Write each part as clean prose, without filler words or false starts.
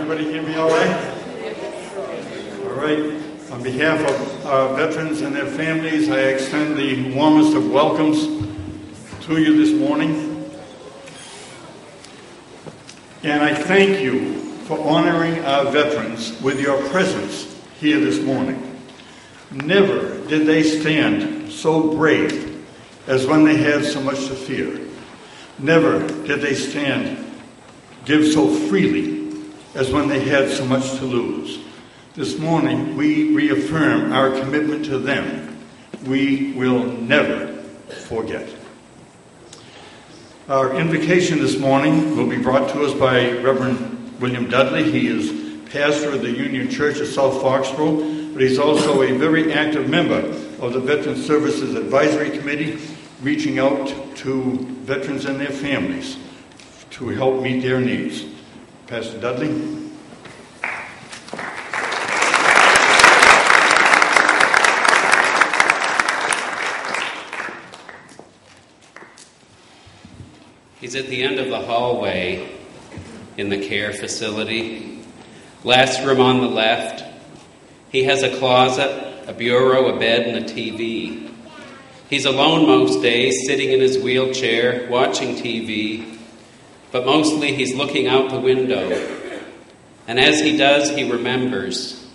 everybody hear me all right? All right. On behalf of our veterans and their families, I extend the warmest of welcomes to you this morning. And I thank you for honoring our veterans with your presence here this morning. Never did they stand so brave as when they had so much to fear. Never did they give so freely as when they had so much to lose. This morning, we reaffirm our commitment to them. We will never forget. Our invocation this morning will be brought to us by Reverend William Dudley. He is pastor of the Union Church of South Foxborough, but he's also a very active member of the Veteran Services Advisory Committee, reaching out to veterans and their families to help meet their needs. Pastor Dudley. He's at the end of the hallway in the care facility. Last room on the left. He has a closet, a bureau, a bed, and a TV. He's alone most days, sitting in his wheelchair, watching TV, but mostly he's looking out the window. And as he does, he remembers.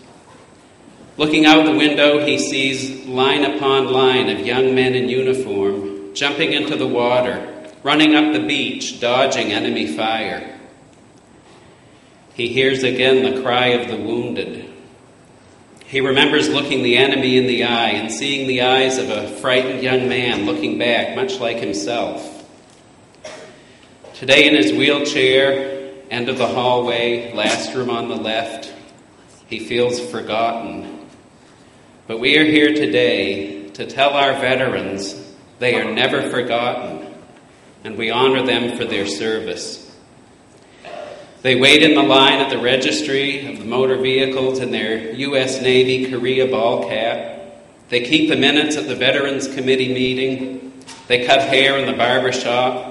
Looking out the window, he sees line upon line of young men in uniform, jumping into the water, running up the beach, dodging enemy fire. He hears again the cry of the wounded. He remembers looking the enemy in the eye and seeing the eyes of a frightened young man looking back, much like himself. Today in his wheelchair, end of the hallway, last room on the left, he feels forgotten. But we are here today to tell our veterans they are never forgotten, and we honor them for their service. They wait in the line at the registry of the motor vehicles in their U.S. Navy Korea ball cap. They keep the minutes at the Veterans Committee meeting. They cut hair in the barber shop.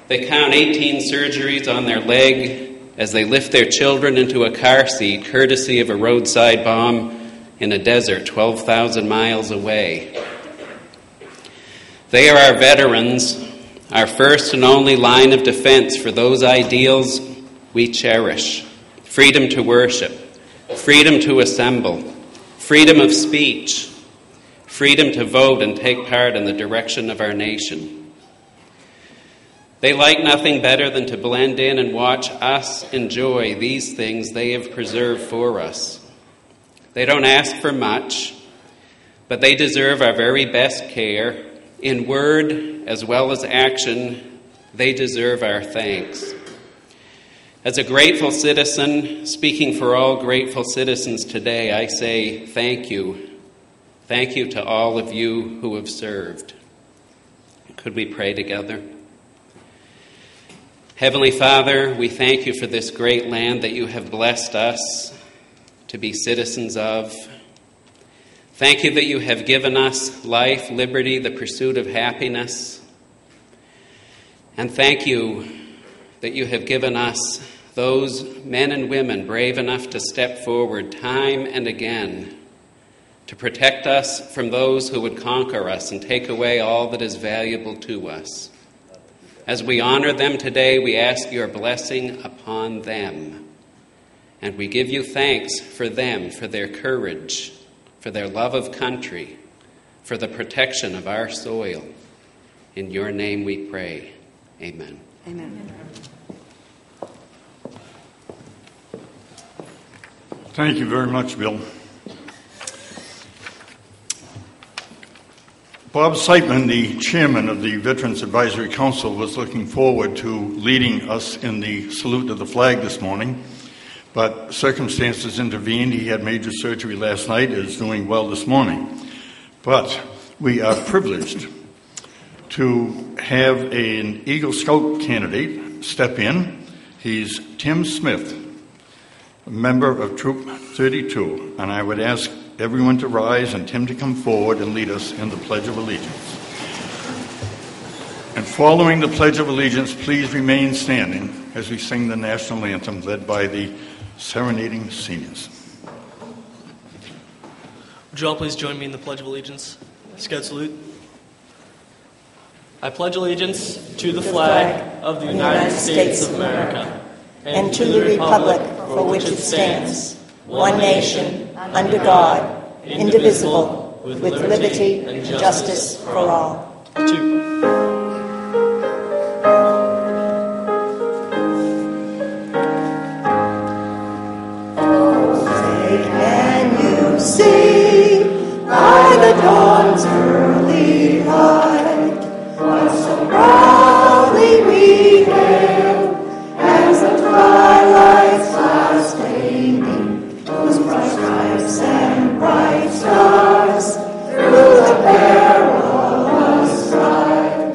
They count 18 surgeries on their leg as they lift their children into a car seat, courtesy of a roadside bomb in a desert 12,000 miles away. They are our veterans, our first and only line of defense for those ideals we cherish: freedom to worship, freedom to assemble, freedom of speech, freedom to vote and take part in the direction of our nation. They like nothing better than to blend in and watch us enjoy these things they have preserved for us. They don't ask for much, but they deserve our very best care. In word as well as action, they deserve our thanks. As a grateful citizen, speaking for all grateful citizens today, I say thank you. Thank you to all of you who have served. Could we pray together? Heavenly Father, we thank you for this great land that you have blessed us to be citizens of. Thank you that you have given us life, liberty, the pursuit of happiness. And thank you that you have given us those men and women brave enough to step forward time and again to protect us from those who would conquer us and take away all that is valuable to us. As we honor them today, we ask your blessing upon them. And we give you thanks for them, for their courage, for their love of country, for the protection of our soil. In your name we pray. Amen. Amen. Thank you very much, Bill. Bob Siteman, the chairman of the Veterans Advisory Council, was looking forward to leading us in the salute to the flag this morning, but circumstances intervened. He had major surgery last night, is doing well this morning. But we are privileged to have an Eagle Scout candidate step in. He's Tim Smith, a member of Troop 32, and I would ask everyone to rise and Tim to come forward and lead us in the Pledge of Allegiance. And following the Pledge of Allegiance, please remain standing as we sing the national anthem led by the Serenading Seniors. Would you all please join me in the Pledge of Allegiance? Scout salute. I pledge allegiance to the flag of the United States of America and to the republic for which it stands, one nation, under God, indivisible, with liberty and justice for all. Two. See by the dawn's early light what so proudly we hailed as the twilight's last gleaming, those bright stripes and bright stars through the perilous ride.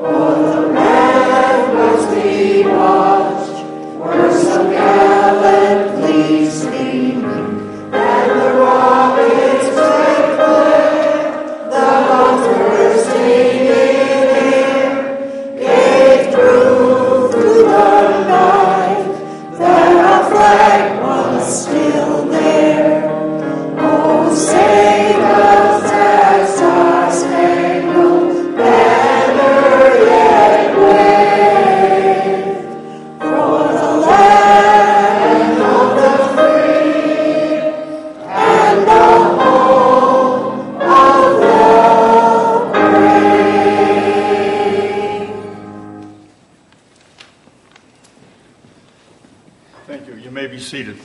Oh, the ramparts we watched were so gallantly streaming, and the rockets spread clear, the bombs bursting in air, gave proof to the night that our flag was still there. Oh, save us as our spangled banner yet wave, for the land of the free and the home of the brave. Thank you. You may be seated.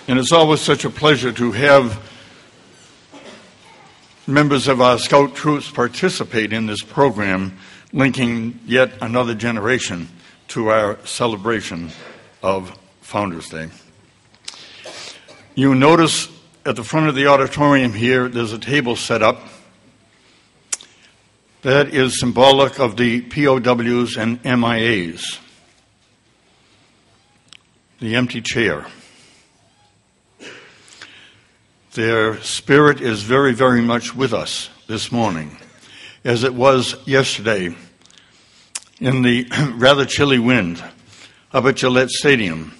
And it's always such a pleasure to have members of our Scout troops participate in this program, linking yet another generation to our celebration of Founders Day. You notice at the front of the auditorium here, there's a table set up that is symbolic of the POWs and MIAs. The empty chair. Their spirit is very, very much with us this morning, as it was yesterday in the rather chilly wind up at Gillette Stadium,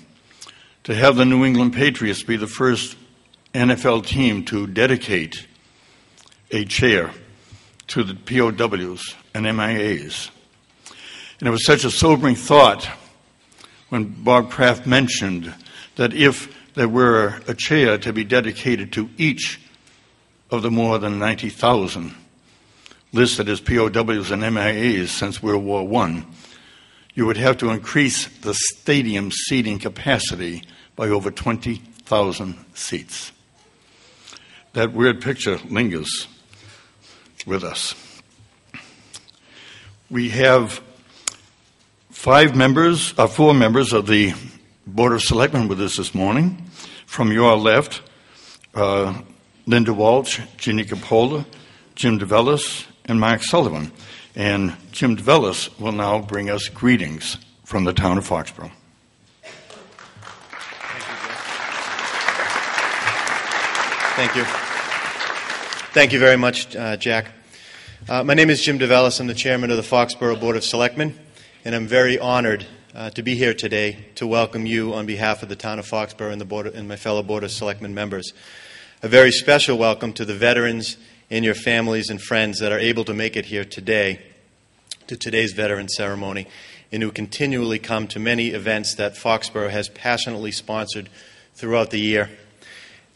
to have the New England Patriots be the first NFL team to dedicate a chair to the POWs and MIAs. And it was such a sobering thought when Bob Kraft mentioned that if there were a chair to be dedicated to each of the more than 90,000 listed as POWs and MIAs since World War I, you would have to increase the stadium seating capacity by over 20,000 seats. That weird picture lingers with us. We have four members of the Board of Selectmen with us this morning. From your left, Linda Walsh, Ginny Capola, Jim DeVellis, and Mark Sullivan. And Jim DeVellis will now bring us greetings from the town of Foxborough. Thank you. Thank you very much, Jack. My name is Jim DeVellis. I'm the chairman of the Foxborough Board of Selectmen, and I'm very honored to be here today to welcome you on behalf of the town of Foxborough and my fellow Board of Selectmen members. A very special welcome to the veterans and your families and friends that are able to make it here today to today's veteran ceremony, and who continually come to many events that Foxborough has passionately sponsored throughout the year.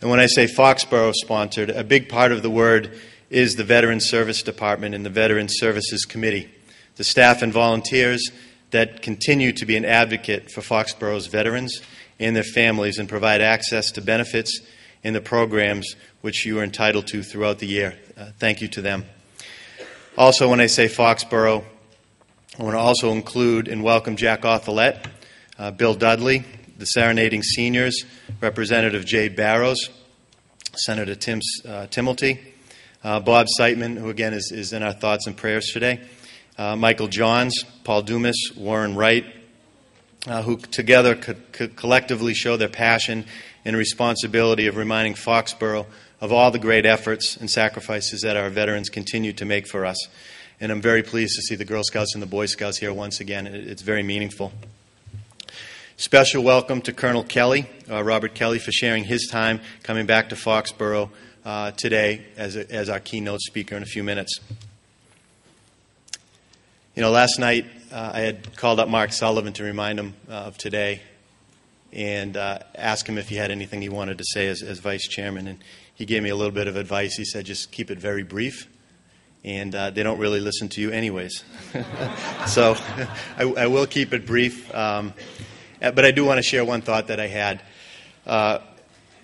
And when I say Foxborough sponsored, a big part of the word is the Veterans Service Department and the Veterans Services Committee, the staff and volunteers that continue to be an advocate for Foxborough's veterans and their families and provide access to benefits and the programs which you are entitled to throughout the year. Thank you to them. Also, when I say Foxborough, I want to also include and welcome Jack Othelette, Bill Dudley, the Serenading Seniors, Representative Jay Barrows, Senator Tim Timilty, Bob Siteman, who again is in our thoughts and prayers today, Michael Johns, Paul Dumas, Warren Wright, who together could collectively show their passion and responsibility of reminding Foxborough of all the great efforts and sacrifices that our veterans continue to make for us. and I'm very pleased to see the Girl Scouts and the Boy Scouts here once again. It's very meaningful. Special welcome to Colonel Kelly, Robert Kelly, for sharing his time coming back to Foxborough today as our keynote speaker in a few minutes. You know, last night I had called up Mark Sullivan to remind him of today and ask him if he had anything he wanted to say as vice chairman. And he gave me a little bit of advice. He said, just keep it very brief, and they don't really listen to you anyways. So I will keep it brief. But I do want to share one thought that I had.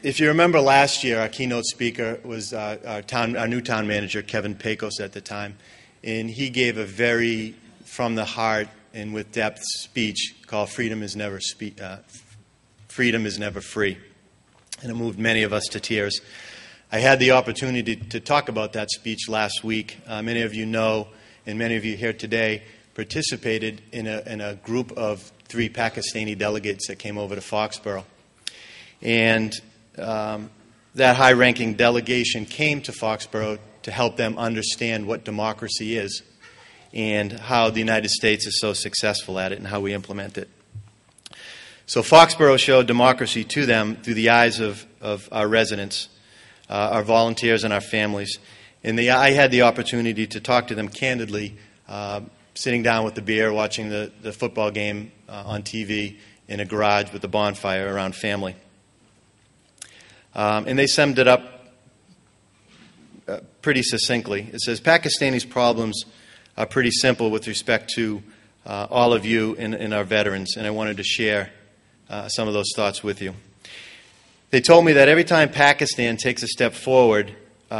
If you remember last year, our keynote speaker was our new town manager, Kevin Pecos, at the time. And he gave a very from-the-heart and with depth speech called Freedom is Never Free. And it moved many of us to tears. I had the opportunity to talk about that speech last week. Many of you know, and many of you here today, participated in a group of 3 Pakistani delegates that came over to Foxborough. And that high-ranking delegation came to Foxborough to help them understand what democracy is and how the United States is so successful at it and how we implement it. So Foxborough showed democracy to them through the eyes of our residents, our volunteers, and our families. And I had the opportunity to talk to them candidly, sitting down with the beer, watching the football game on TV in a garage with a bonfire around family. And they summed it up pretty succinctly. It says, Pakistani's problems are pretty simple with respect to all of you and our veterans, and I wanted to share some of those thoughts with you. They told me that every time Pakistan takes a step forward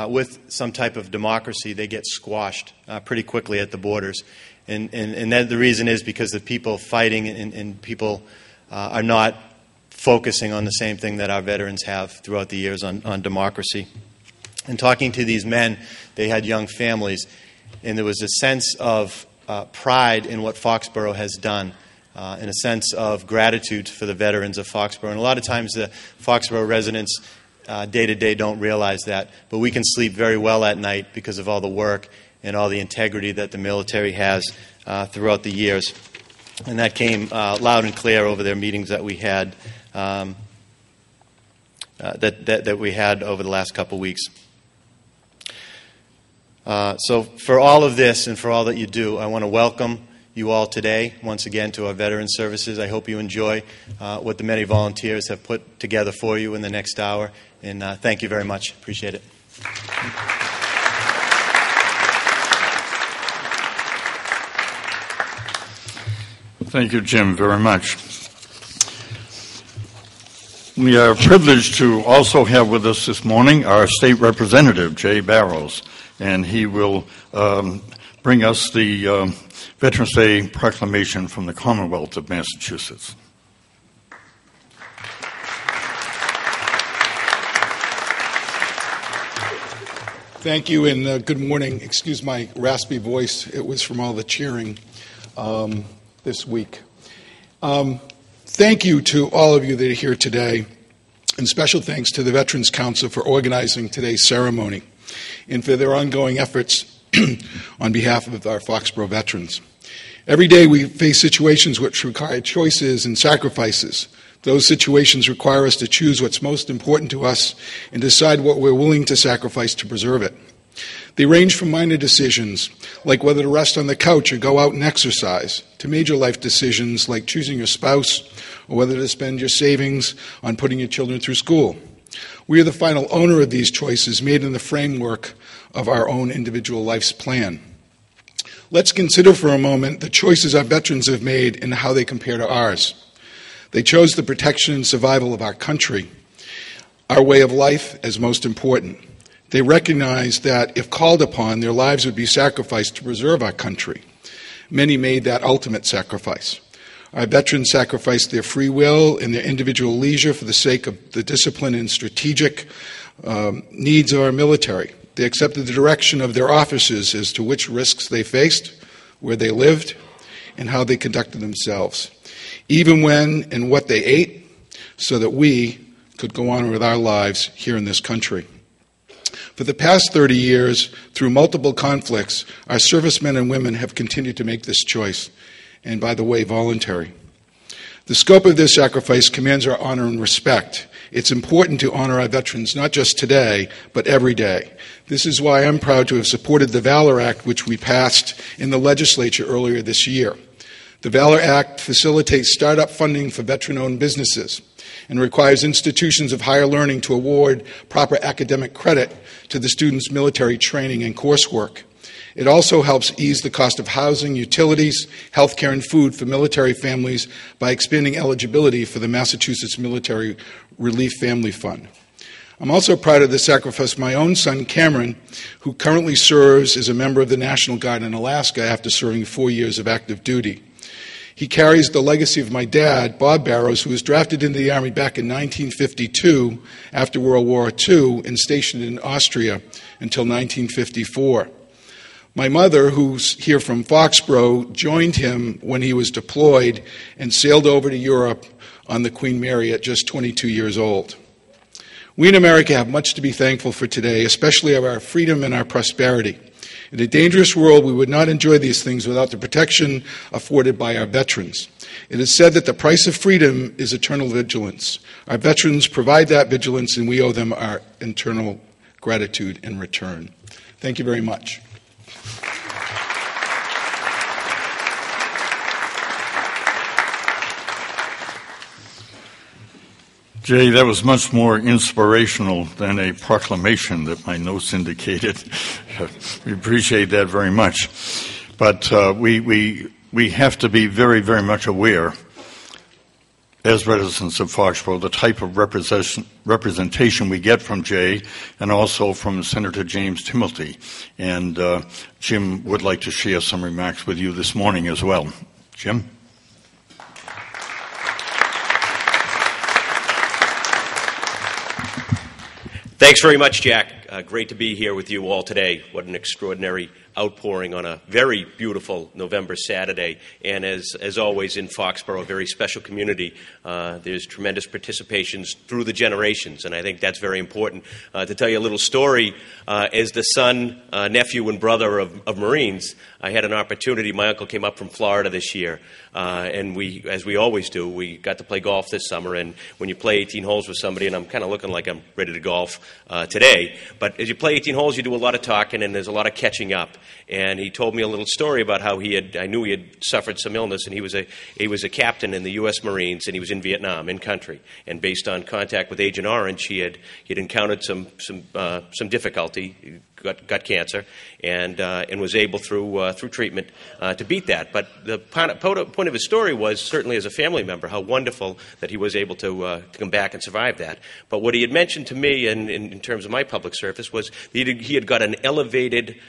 with some type of democracy, they get squashed pretty quickly at the borders. And that the reason is because the people fighting and people are not focusing on the same thing that our veterans have throughout the years on democracy. And talking to these men, they had young families, and there was a sense of pride in what Foxborough has done, and a sense of gratitude for the veterans of Foxborough. And a lot of times the Foxborough residents day to day don't realize that, but we can sleep very well at night because of all the work and all the integrity that the military has throughout the years. And that came loud and clear over their meetings that we had that we had over the last couple weeks. So for all of this and for all that you do, I want to welcome you all today once again to our Veteran Services. I hope you enjoy what the many volunteers have put together for you in the next hour. And thank you very much. Appreciate it. Thank you, Jim, very much. We are privileged to also have with us this morning our State Representative, Jay Barrows, and he will bring us the Veterans Day proclamation from the Commonwealth of Massachusetts. Thank you, and good morning. Excuse my raspy voice. It was from all the cheering this week. Thank you to all of you that are here today, and special thanks to the Veterans Council for organizing today's ceremony and for their ongoing efforts on behalf of our Foxborough veterans. Every day we face situations which require choices and sacrifices. Those situations require us to choose what's most important to us and decide what we're willing to sacrifice to preserve it. They range from minor decisions, like whether to rest on the couch or go out and exercise, to major life decisions like choosing your spouse or whether to spend your savings on putting your children through school. We are the final owner of these choices made in the framework of our own individual life's plan. Let's consider for a moment the choices our veterans have made and how they compare to ours. They chose the protection and survival of our country, our way of life as most important. They recognized that if called upon, their lives would be sacrificed to preserve our country. Many made that ultimate sacrifice. Our veterans sacrificed their free will and their individual leisure for the sake of the discipline and strategic needs of our military. They accepted the direction of their officers as to which risks they faced, where they lived, and how they conducted themselves, even when and what they ate, so that we could go on with our lives here in this country. For the past 30 years, through multiple conflicts, our servicemen and women have continued to make this choice, and by the way, voluntary. The scope of their sacrifice commands our honor and respect. It's important to honor our veterans not just today, but every day. This is why I'm proud to have supported the Valor Act, which we passed in the legislature earlier this year. The Valor Act facilitates startup funding for veteran-owned businesses and requires institutions of higher learning to award proper academic credit to the students' military training and coursework. It also helps ease the cost of housing, utilities, health care, and food for military families by expanding eligibility for the Massachusetts Military Relief Family Fund. I'm also proud of the sacrifice of my own son, Cameron, who currently serves as a member of the National Guard in Alaska after serving 4 years of active duty. He carries the legacy of my dad, Bob Barrows, who was drafted into the Army back in 1952 after World War II and stationed in Austria until 1954. My mother, who's here from Foxborough, joined him when he was deployed and sailed over to Europe on the Queen Mary at just 22 years old. We in America have much to be thankful for today, especially of our freedom and our prosperity. In a dangerous world, we would not enjoy these things without the protection afforded by our veterans. It is said that the price of freedom is eternal vigilance. Our veterans provide that vigilance, and we owe them our eternal gratitude in return. Thank you very much. Jay, that was much more inspirational than a proclamation that my notes indicated. We appreciate that very much. But we have to be very, very much aware, as residents of Foxborough, the type of representation we get from Jay and also from Senator James Timothy. And Jim would like to share some remarks with you this morning as well. Jim? Thanks very much, Jack. Great to be here with you all today. What an extraordinary outpouring on a very beautiful November Saturday. And as always in Foxborough, a very special community. There's tremendous participations through the generations, and I think that's very important. To tell you a little story, as the son, nephew, and brother of Marines, I had an opportunity. My uncle came up from Florida this year, and we, as we always do, we got to play golf this summer. And when you play 18 holes with somebody, and I'm kind of looking like I'm ready to golf today, but as you play 18 holes, you do a lot of talking, and there's a lot of catching up. And he told me a little story about how I knew he had suffered some illness, and he was a captain in the U.S. Marines, and he was in Vietnam, in country. And based on contact with Agent Orange, he had encountered some difficulty, got cancer, and was able through treatment to beat that. But the point of his story was, certainly as a family member, how wonderful that he was able to come back and survive that. But what he had mentioned to me in terms of my public service was he had got an elevated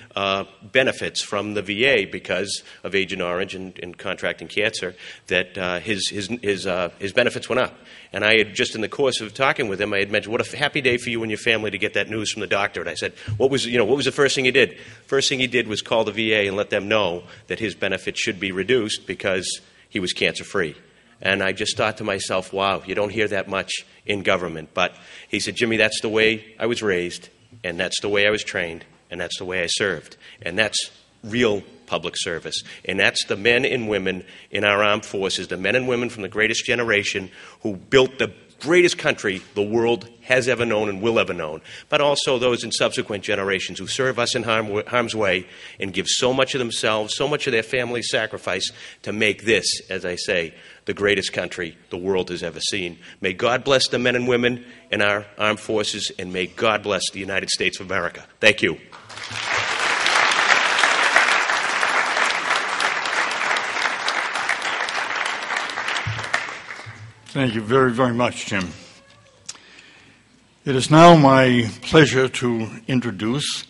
benefits from the VA because of Agent Orange and contracting cancer, that his benefits went up. And I had, just in the course of talking with him, I had mentioned, what a happy day for you and your family to get that news from the doctor. And I said, what was the first thing he did? First thing he did was call the VA and let them know that his benefits should be reduced because he was cancer-free. And I just thought to myself, wow, you don't hear that much in government. But he said, Jimmy, that's the way I was raised, and that's the way I was trained, and that's the way I served. And that's real public service. And that's the men and women in our armed forces, the men and women from the greatest generation who built the greatest country the world has ever known and will ever know, but also those in subsequent generations who serve us in harm's way and give so much of themselves, so much of their family sacrifice to make this, as I say, the greatest country the world has ever seen. May God bless the men and women in our armed forces, and may God bless the United States of America. Thank you. Thank you very, very much, Jim. It is now my pleasure to introduce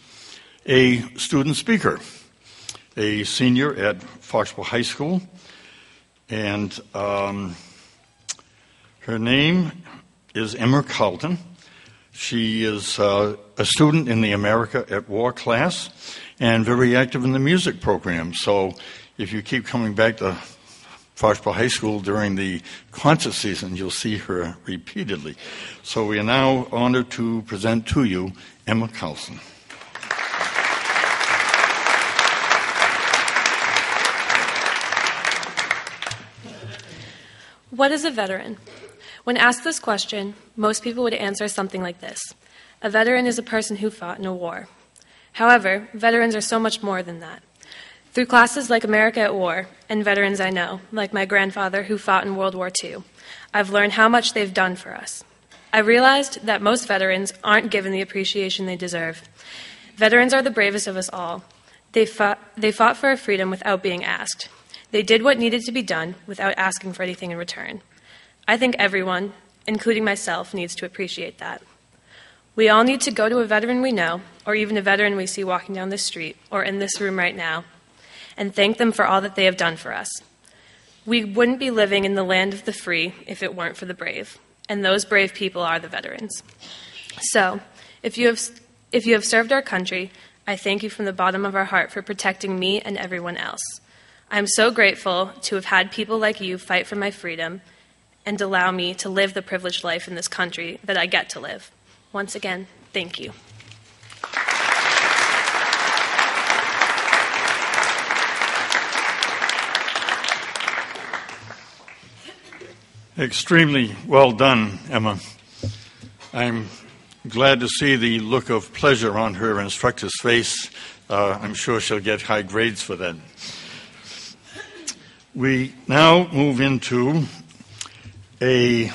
a student speaker, a senior at Foxborough High School, and her name is Emma Carlton. She is a student in the America at War class and very active in the music program. So if you keep coming back to Foxborough High School during the concert season. You'll see her repeatedly. So we are now honored to present to you Emma Carlson. What is a veteran? When asked this question, most people would answer something like this. A veteran is a person who fought in a war. However, veterans are so much more than that. Through classes like America at War and veterans I know, like my grandfather who fought in World War II, I've learned how much they've done for us. I realized that most veterans aren't given the appreciation they deserve. Veterans are the bravest of us all. They fought for our freedom without being asked. They did what needed to be done without asking for anything in return. I think everyone, including myself, needs to appreciate that. We all need to go to a veteran we know, or even a veteran we see walking down the street, or in this room right now, and thank them for all that they have done for us. We wouldn't be living in the land of the free if it weren't for the brave, and those brave people are the veterans. So, if you have served our country, I thank you from the bottom of our heart for protecting me and everyone else. I'm so grateful to have had people like you fight for my freedom and allow me to live the privileged life in this country that I get to live. Once again, thank you. Extremely well done, Emma. I'm glad to see the look of pleasure on her instructor's face. I'm sure she'll get high grades for that. We now move into a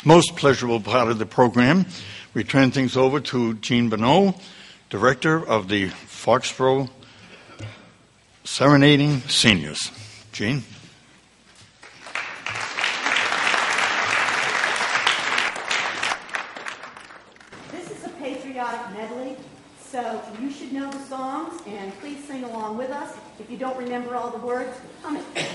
most pleasurable part of the program. We turn things over to Jean Bonneau, Director of the Foxborough Serenading Seniors. Jean? This is a patriotic medley, so you should know the songs, and please sing along with us. If you don't remember all the words, hum it.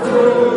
Fruit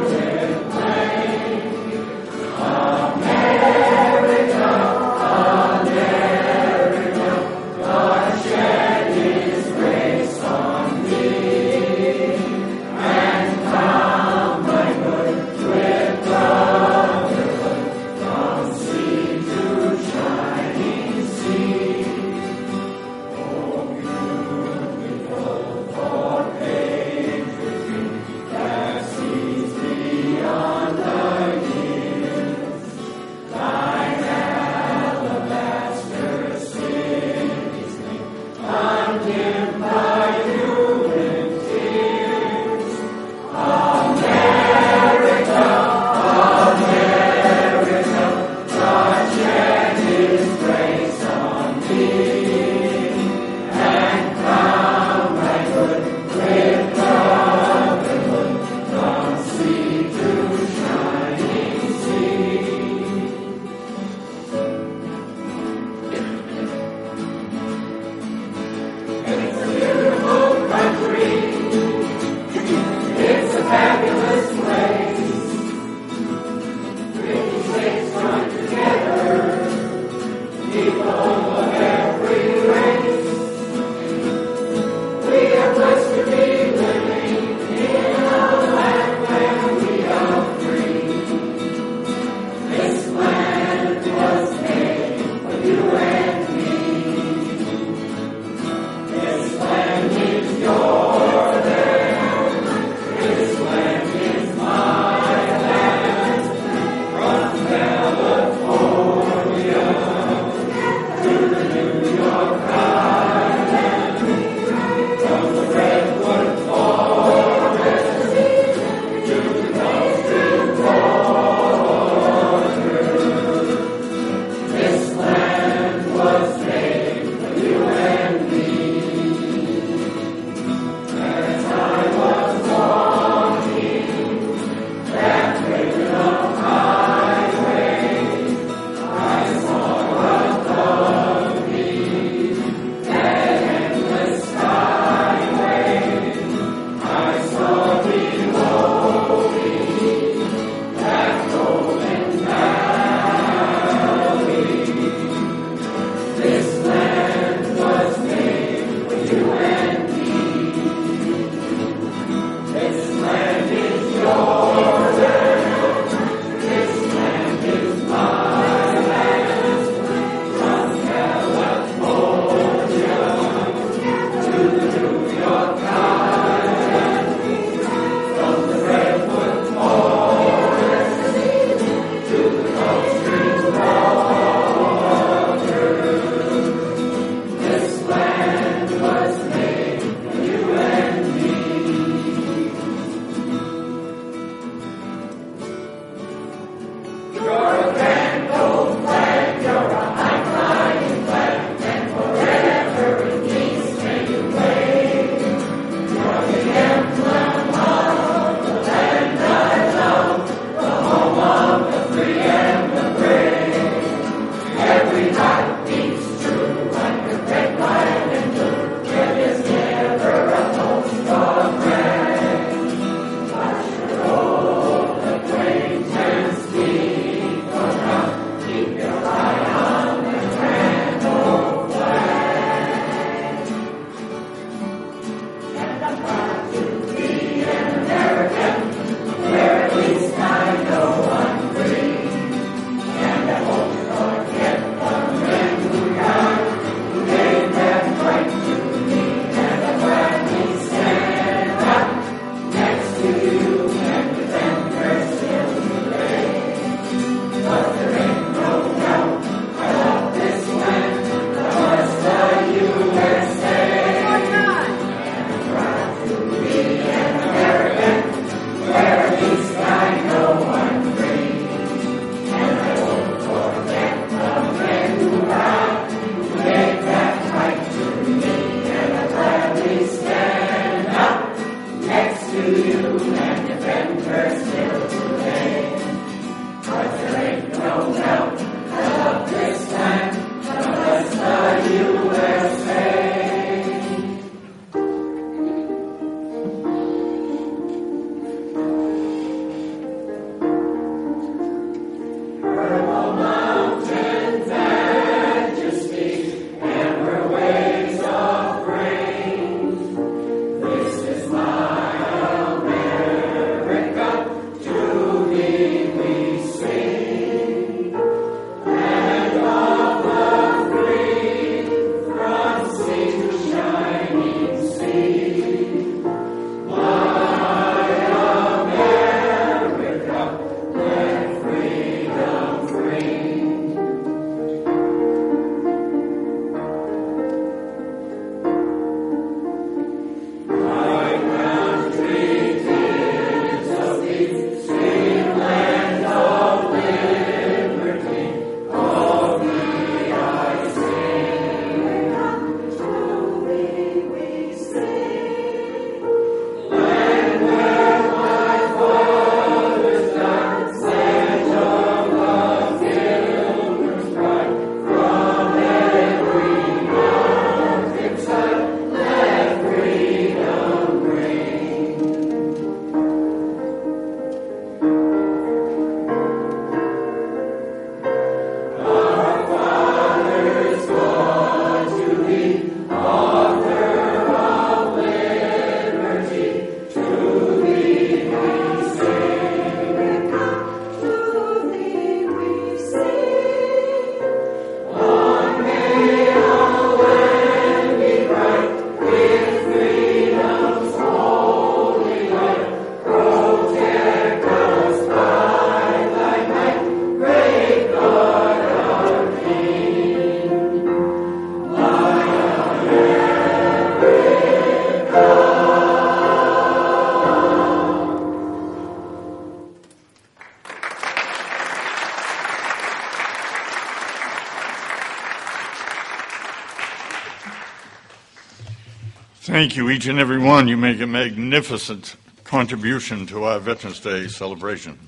Thank you, each and every one. You make a magnificent contribution to our Veterans Day celebration.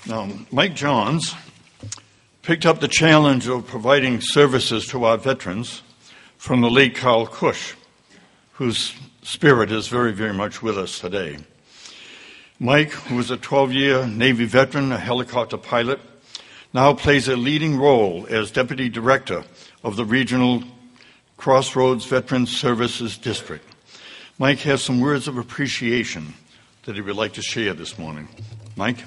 Now, Mike Johns picked up the challenge of providing services to our veterans from the late Carl Cush, whose spirit is very, very much with us today. Mike, who was a 12-year Navy veteran, a helicopter pilot, now plays a leading role as Deputy Director of the Regional Crossroads Veterans Services District. Mike has some words of appreciation that he would like to share this morning. Mike?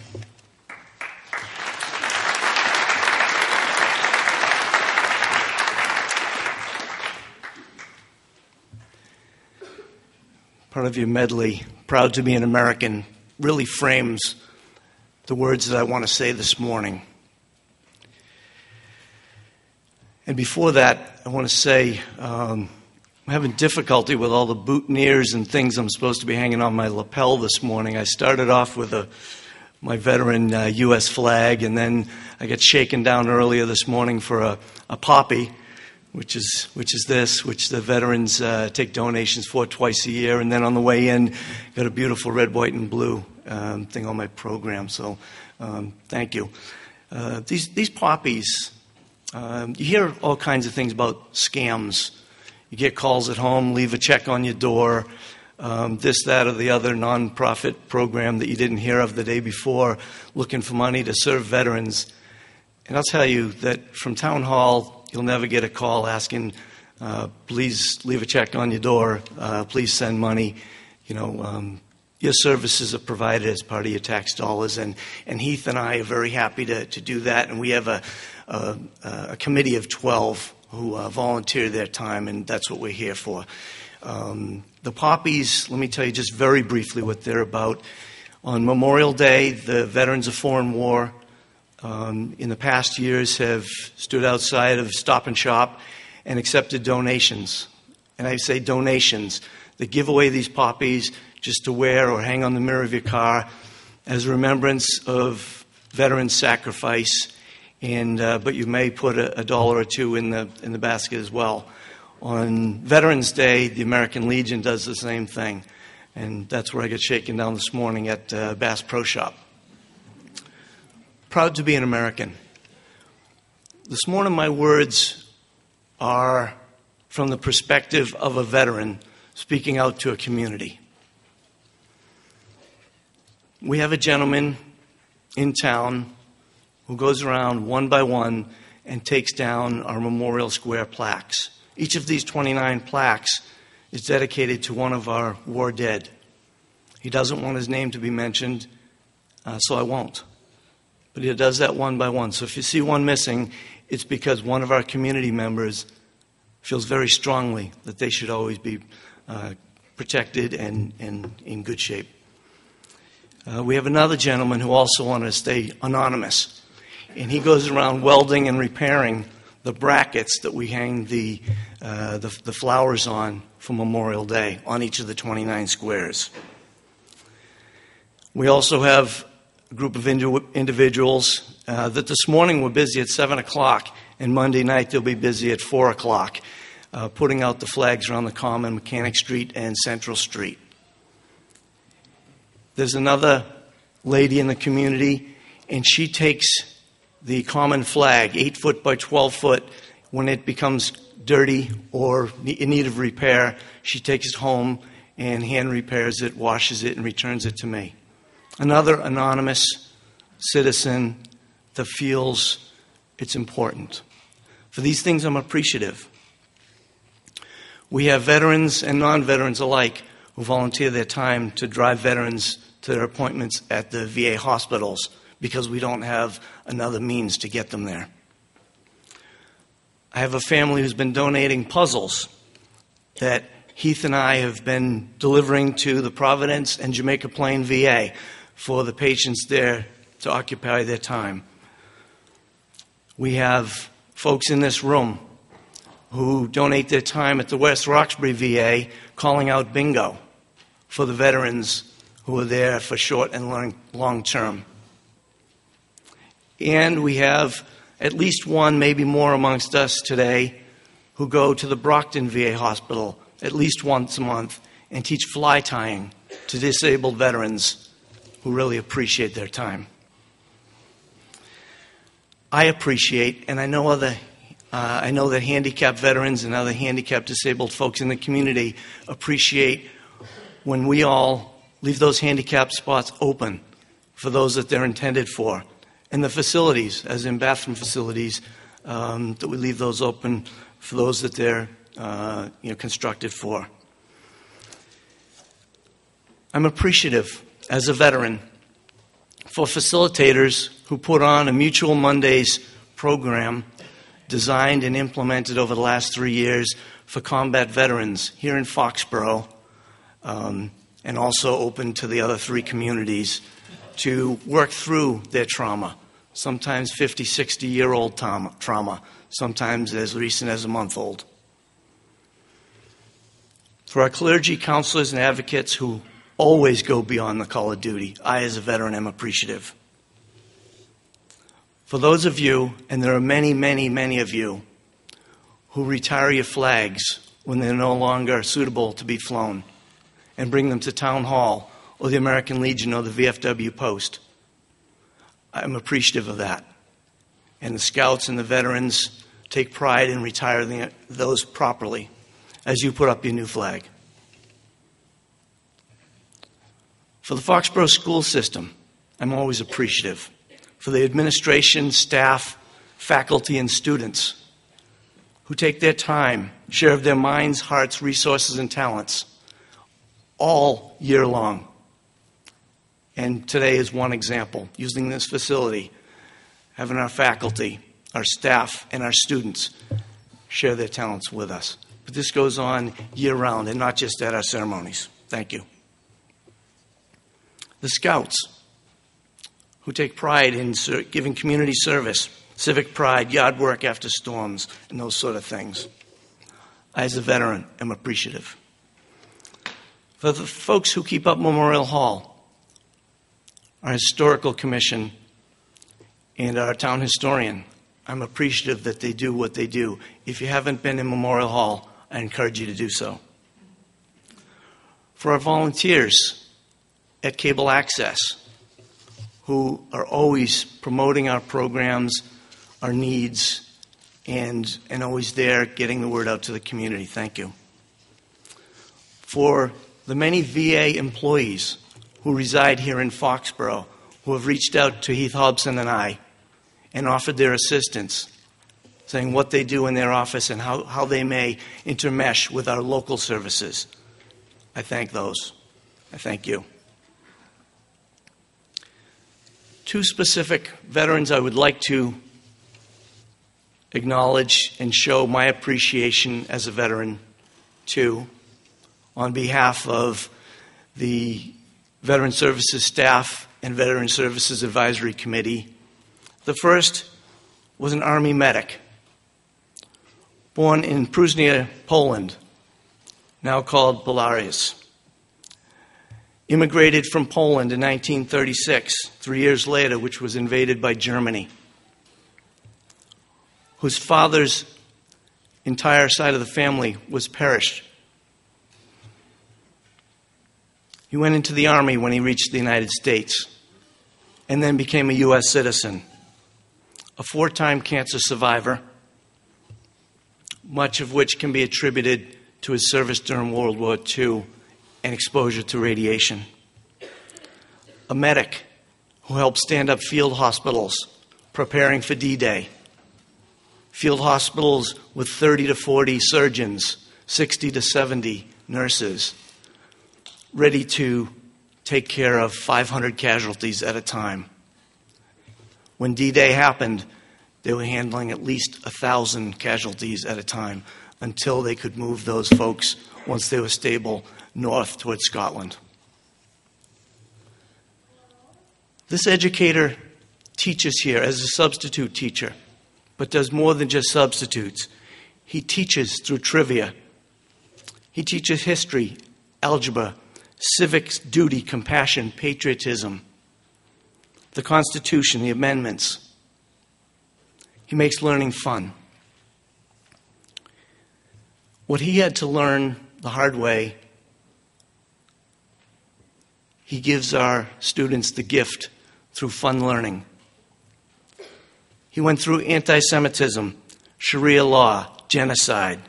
Part of your medley, Proud to be an American, really frames the words that I want to say this morning. And before that, I want to say I'm having difficulty with all the boutonnieres and things I'm supposed to be hanging on my lapel this morning. I started off with my veteran U.S. flag, and then I got shaken down earlier this morning for a poppy, which is this, which the veterans take donations for twice a year. And then on the way in, got a beautiful red, white, and blue thing on my program. So thank you. These poppies, you hear all kinds of things about scams. You get calls at home, leave a check on your door, this, that, or the other nonprofit program that you didn't hear of the day before, looking for money to serve veterans. And I'll tell you that from Town Hall, you'll never get a call asking, please leave a check on your door, please send money. You know, your services are provided as part of your tax dollars, and Heath and I are very happy to do that. And we have a committee of 12 who volunteer their time, and that's what we're here for. The poppies, let me tell you just very briefly what they're about. On Memorial Day, the Veterans of Foreign War in the past years have stood outside of Stop and Shop and accepted donations. And I say donations. They give away these poppies just to wear or hang on the mirror of your car as a remembrance of veterans' sacrifice. And but you may put a dollar or two in the basket as well. On Veterans Day, the American Legion does the same thing. And that's where I got shaken down this morning at Bass Pro Shop. Proud to be an American. This morning, my words are from the perspective of a veteran speaking out to a community. We have a gentleman in town who goes around one by one and takes down our Memorial Square plaques. Each of these 29 plaques is dedicated to one of our war dead. He doesn't want his name to be mentioned, so I won't. But he does that one by one. So if you see one missing, it's because one of our community members feels very strongly that they should always be protected and in good shape. We have another gentleman who also wanted to stay anonymous. And he goes around welding and repairing the brackets that we hang the flowers on for Memorial Day on each of the 29 squares. We also have a group of individuals that this morning were busy at 7 o'clock, and Monday night they'll be busy at 4 o'clock, putting out the flags around the Common, Mechanic Street, and Central Street. There's another lady in the community, and she takes the Common flag, 8 foot by 12 foot, when it becomes dirty or in need of repair, she takes it home and hand repairs it, washes it, and returns it to me. Another anonymous citizen that feels it's important. For these things, I'm appreciative. We have veterans and non-veterans alike who volunteer their time to drive veterans to their appointments at the VA hospitals because we don't have another means to get them there. I have a family who's been donating puzzles that Heath and I have been delivering to the Providence and Jamaica Plain VA for the patients there to occupy their time. We have folks in this room who donate their time at the West Roxbury VA calling out bingo for the veterans who are there for short and long term. And we have at least one, maybe more amongst us today, who go to the Brockton VA Hospital at least once a month and teach fly tying to disabled veterans who really appreciate their time. I appreciate, and I know that handicapped veterans and other handicapped disabled folks in the community appreciate when we all leave those handicapped spots open for those that they're intended for. And the facilities, as in bathroom facilities, that we leave those open for those that they're constructed for. I'm appreciative, as a veteran, for facilitators who put on a Mutual Mondays program designed and implemented over the last 3 years for combat veterans here in Foxborough, and also open to the other 3 communities to work through their trauma, sometimes 50, 60-year-old trauma, sometimes as recent as a month old. For our clergy, counselors, and advocates who always go beyond the call of duty, I, as a veteran, am appreciative. For those of you, and there are many, many, many of you, who retire your flags when they're no longer suitable to be flown and bring them to Town Hall or the American Legion or the VFW post, I'm appreciative of that. And the scouts and the veterans take pride in retiring those properly as you put up your new flag. For the Foxborough school system, I'm always appreciative. For the administration, staff, faculty, and students who take their time, share of their minds, hearts, resources, and talents all year long. And today is one example, using this facility, having our faculty, our staff, and our students share their talents with us. But this goes on year-round and not just at our ceremonies. Thank you. The Scouts, who take pride in giving community service, civic pride, yard work after storms, and those sort of things. I, as a veteran, am appreciative. For the folks who keep up Memorial Hall, our historical commission, and our town historian, I'm appreciative that they do what they do. If you haven't been in Memorial Hall, I encourage you to do so. For our volunteers at Cable Access, who are always promoting our programs, our needs, and always there getting the word out to the community. Thank you. For the many VA employees who reside here in Foxborough, who have reached out to Heath Hobson and I and offered their assistance, saying what they do in their office and how they may intermesh with our local services. I thank those. I thank you. 2 specific veterans I would like to acknowledge and show my appreciation as a veteran to, on behalf of the Veteran Services staff and Veteran Services Advisory Committee. The first was an Army medic, born in Prusnia, Poland, now called Belarus. Immigrated from Poland in 1936, 3 years later, which was invaded by Germany, whose father's entire side of the family was perished. He went into the Army when he reached the United States and then became a U.S. citizen, a 4-time cancer survivor, much of which can be attributed to his service during World War II and exposure to radiation. A medic who helped stand up field hospitals preparing for D-Day. Field hospitals with 30 to 40 surgeons, 60 to 70 nurses, ready to take care of 500 casualties at a time. When D-Day happened, they were handling at least 1,000 casualties at a time until they could move those folks, once they were stable, north towards Scotland. This educator teaches here as a substitute teacher, but does more than just substitutes. He teaches through trivia. He teaches history, algebra, civics, duty, compassion, patriotism, the Constitution, the amendments. He makes learning fun. What he had to learn the hard way, he gives our students the gift through fun learning. He went through anti-Semitism, Sharia law, genocide,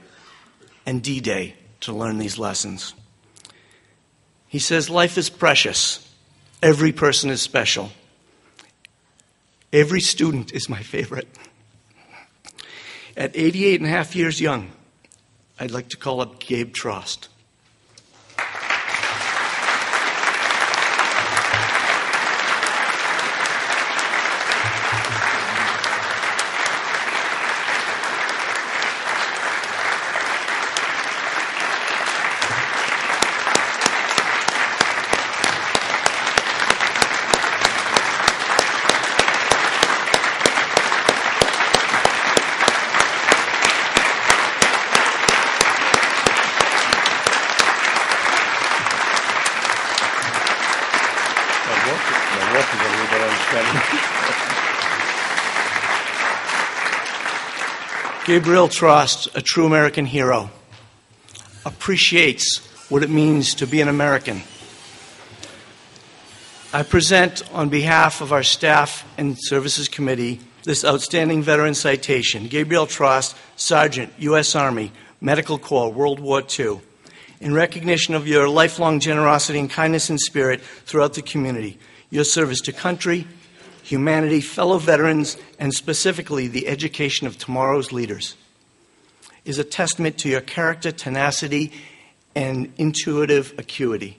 and D-Day to learn these lessons. He says, life is precious. Every person is special. Every student is my favorite. At 88 and a half years young, I'd like to call up Gabe Trost. Gabriel Trost, a true American hero, appreciates what it means to be an American. I present on behalf of our staff and services committee this outstanding veteran citation. Gabriel Trost, Sergeant, U.S. Army, Medical Corps, World War II. In recognition of your lifelong generosity and kindness in spirit throughout the community, your service to country, humanity, fellow veterans, and specifically the education of tomorrow's leaders is a testament to your character, tenacity, and intuitive acuity.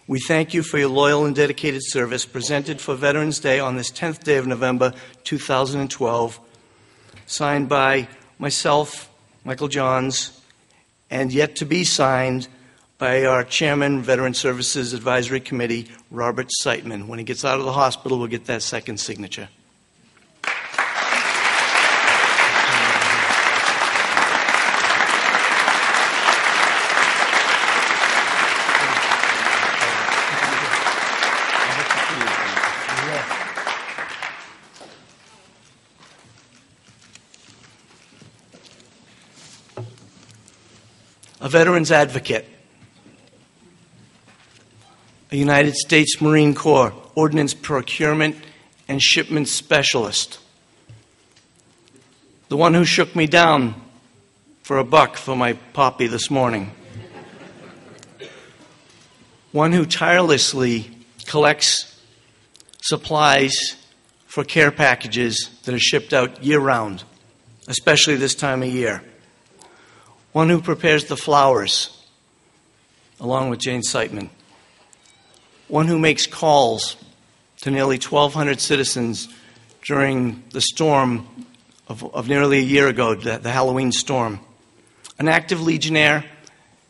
We thank you for your loyal and dedicated service presented for Veterans Day on this 10th day of November 2012, signed by myself, Michael Johns, and yet to be signed by our Chairman, Veteran Services Advisory Committee, Robert Siteman. When he gets out of the hospital, we'll get that second signature. A veteran's advocate, a United States Marine Corps Ordnance Procurement and Shipment Specialist, the one who shook me down for $1 for my poppy this morning, one who tirelessly collects supplies for care packages that are shipped out year-round, especially this time of year, one who prepares the flowers, along with Jane Siteman, one who makes calls to nearly 1,200 citizens during the storm of nearly a year ago, the Halloween storm, an active Legionnaire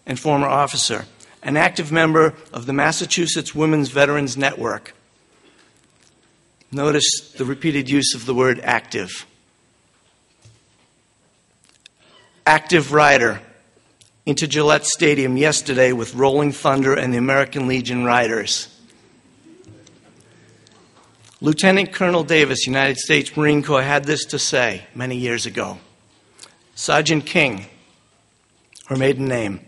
and former officer, an active member of the Massachusetts Women's Veterans Network. Notice the repeated use of the word active. Active rider into Gillette Stadium yesterday with Rolling Thunder and the American Legion Riders. Lieutenant Colonel Davis, United States Marine Corps, had this to say many years ago. Sergeant King, her maiden name,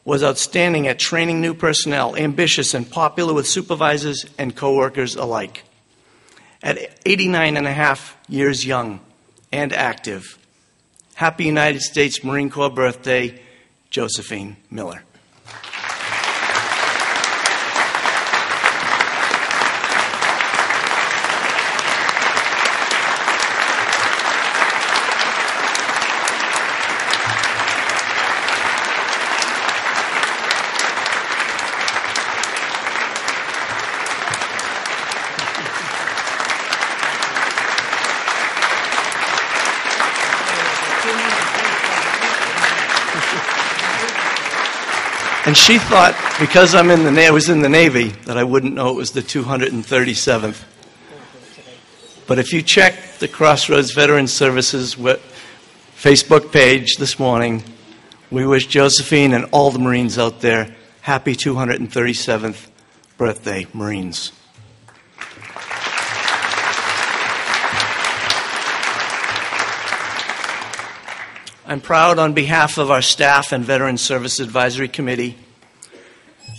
was outstanding at training new personnel, ambitious and popular with supervisors and coworkers alike. At 89 and a half years young and active, happy United States Marine Corps birthday, Josephine Miller. And she thought, because I was in the Navy, that I wouldn't know it was the 237th. But if you check the Crossroads Veteran Services Facebook page this morning, we wish Josephine and all the Marines out there happy 237th birthday, Marines. I'm proud on behalf of our staff and Veteran Service Advisory Committee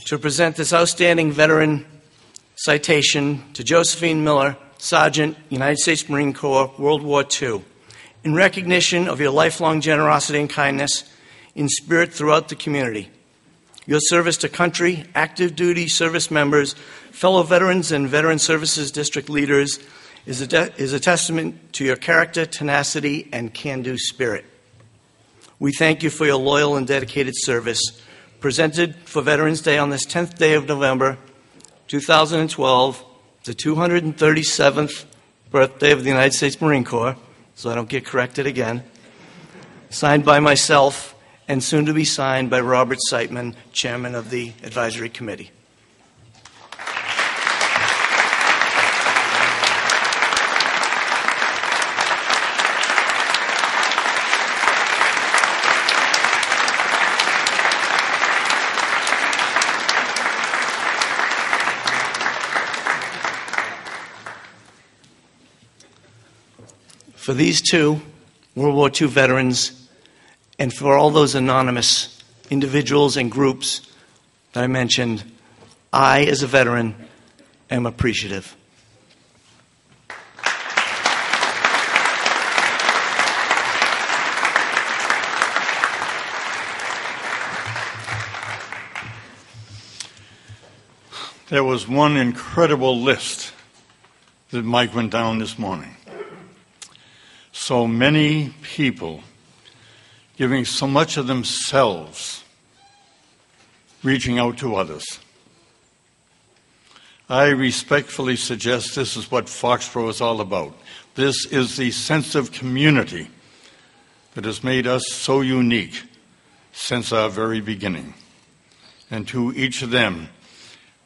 to present this outstanding veteran citation to Josephine Miller, Sergeant, United States Marine Corps, World War II, in recognition of your lifelong generosity and kindness in spirit throughout the community. Your service to country, active duty service members, fellow veterans, and Veteran Services District leaders is a testament to your character, tenacity, and can-do spirit. We thank you for your loyal and dedicated service. Presented for Veterans Day on this 10th day of November, 2012, the 237th birthday of the United States Marine Corps, so I don't get corrected again, signed by myself and soon to be signed by Robert Siteman, Chairman of the Advisory Committee. For these two World War II veterans, and for all those anonymous individuals and groups that I mentioned, I, as a veteran, am appreciative. There was one incredible list that Mike went down this morning. So many people giving so much of themselves, reaching out to others. I respectfully suggest this is what Foxborough is all about. This is the sense of community that has made us so unique since our very beginning. And to each of them,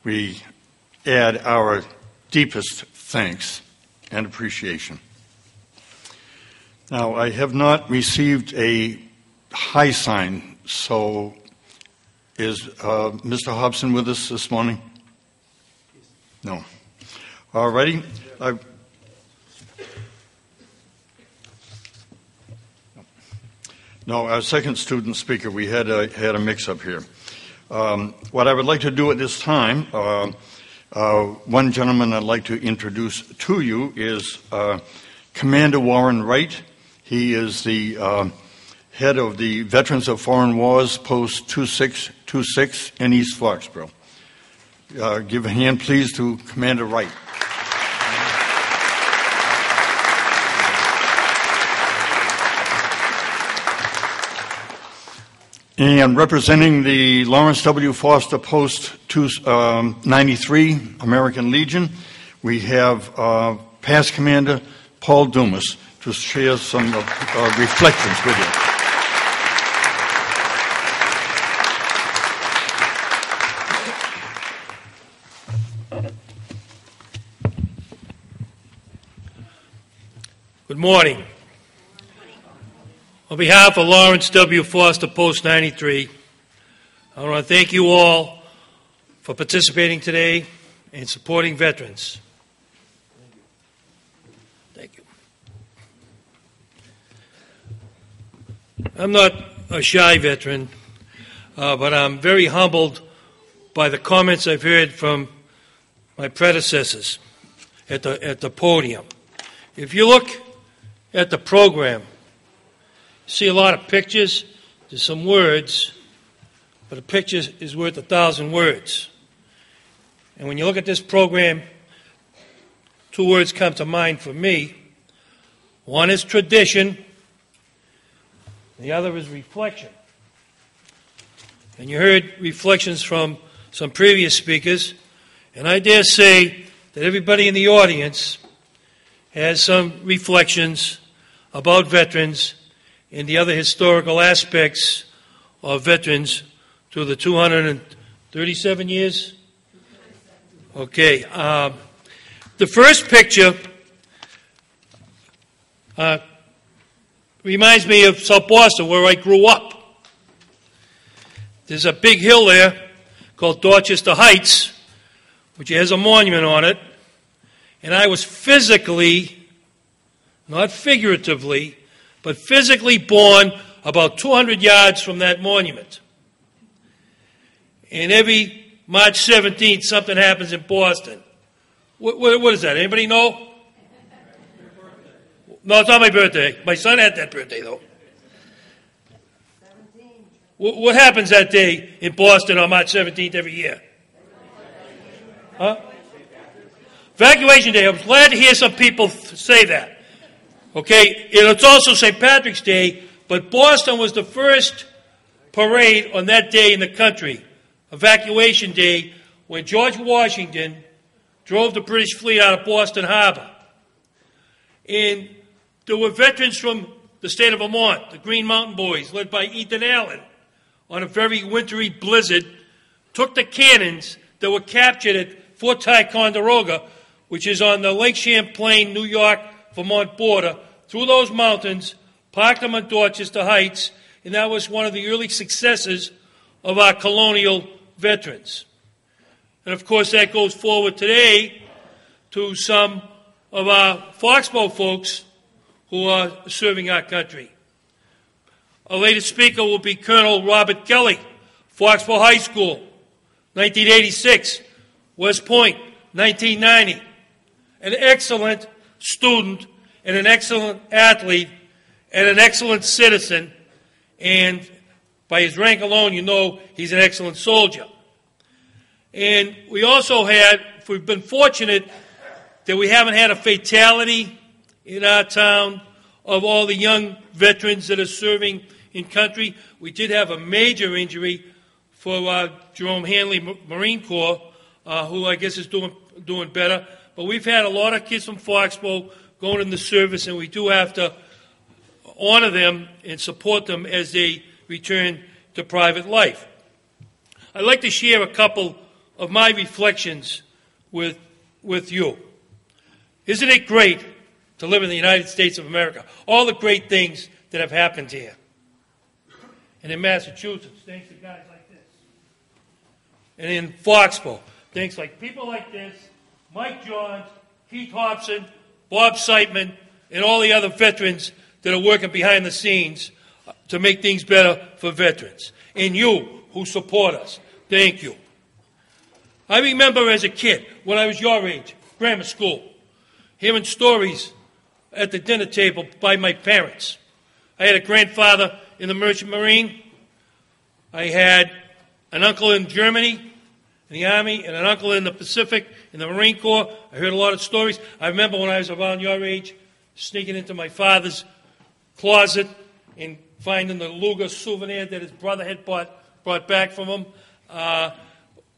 we add our deepest thanks and appreciation. Now, I have not received a high sign, so is Mr. Hobson with us this morning? No. All righty. No, our second student speaker, we had a mix-up here. What I would like to do at this time, one gentleman I'd like to introduce to you is Commander Warren Wright. He is the head of the Veterans of Foreign Wars, Post 2626 in East Foxborough. Give a hand, please, to Commander Wright. And representing the Lawrence W. Foster Post 293 American Legion, we have past Commander Paul Dumas to share some reflections with you. Good morning. On behalf of Lawrence W. Foster Post 93, I want to thank you all for participating today and supporting veterans. Thank you. I'm not a shy veteran, but I'm very humbled by the comments I've heard from my predecessors at the podium. If you look at the program, see a lot of pictures, there's some words, but a picture is worth 1,000 words. And when you look at this program, two words come to mind for me. One is tradition, the other is reflection. And you heard reflections from some previous speakers, and I dare say that everybody in the audience has some reflections about veterans and the other historical aspects of veterans through the 237 years? Okay. The first picture reminds me of South Boston, where I grew up. There's a big hill there called Dorchester Heights, which has a monument on it. And I was physically, not figuratively, but physically born about 200 yards from that monument. And every March 17th, something happens in Boston. What is that? Anybody know? No, it's not my birthday. My son had that birthday, though. What happens that day in Boston on March 17th every year? Huh? Evacuation Day. I was glad to hear some people say that. Okay, it's also St. Patrick's Day, but Boston was the first parade on that day in the country, Evacuation Day, when George Washington drove the British fleet out of Boston Harbor. And there were veterans from the state of Vermont, the Green Mountain Boys, led by Ethan Allen, on a very wintry blizzard, took the cannons that were captured at Fort Ticonderoga, which is on the Lake Champlain, New York, Vermont border, through those mountains, parked them on Dorchester Heights, and that was one of the early successes of our colonial veterans. And of course that goes forward today to some of our Foxborough folks who are serving our country. Our latest speaker will be Colonel Robert Kelly, Foxborough High School, 1986, West Point, 1990. An excellent student and an excellent athlete and an excellent citizen, and by his rank alone, you know he's an excellent soldier. And we also we've been fortunate that we haven't had a fatality in our town of all the young veterans that are serving in country. We did have a major injury for Jerome Hanley Marine Corps, who I guess is doing better. But we've had a lot of kids from Foxborough going in the service, and we do have to honor them and support them as they return to private life. I'd like to share a couple of my reflections with you. Isn't it great to live in the United States of America? All the great things that have happened here. And in Massachusetts, thanks to guys like this. And in Foxborough, thanks like people like this, Mike Johns, Keith Hobson, Bob Siteman, and all the other veterans that are working behind the scenes to make things better for veterans. And you who support us, thank you. I remember as a kid, when I was your age, grammar school, hearing stories at the dinner table by my parents. I had a grandfather in the Merchant Marine. I had an uncle in Germany, in the Army, and an uncle in the Pacific, in the Marine Corps. I heard a lot of stories. I remember when I was around your age, sneaking into my father's closet and finding the Luger souvenir that his brother had brought back from him.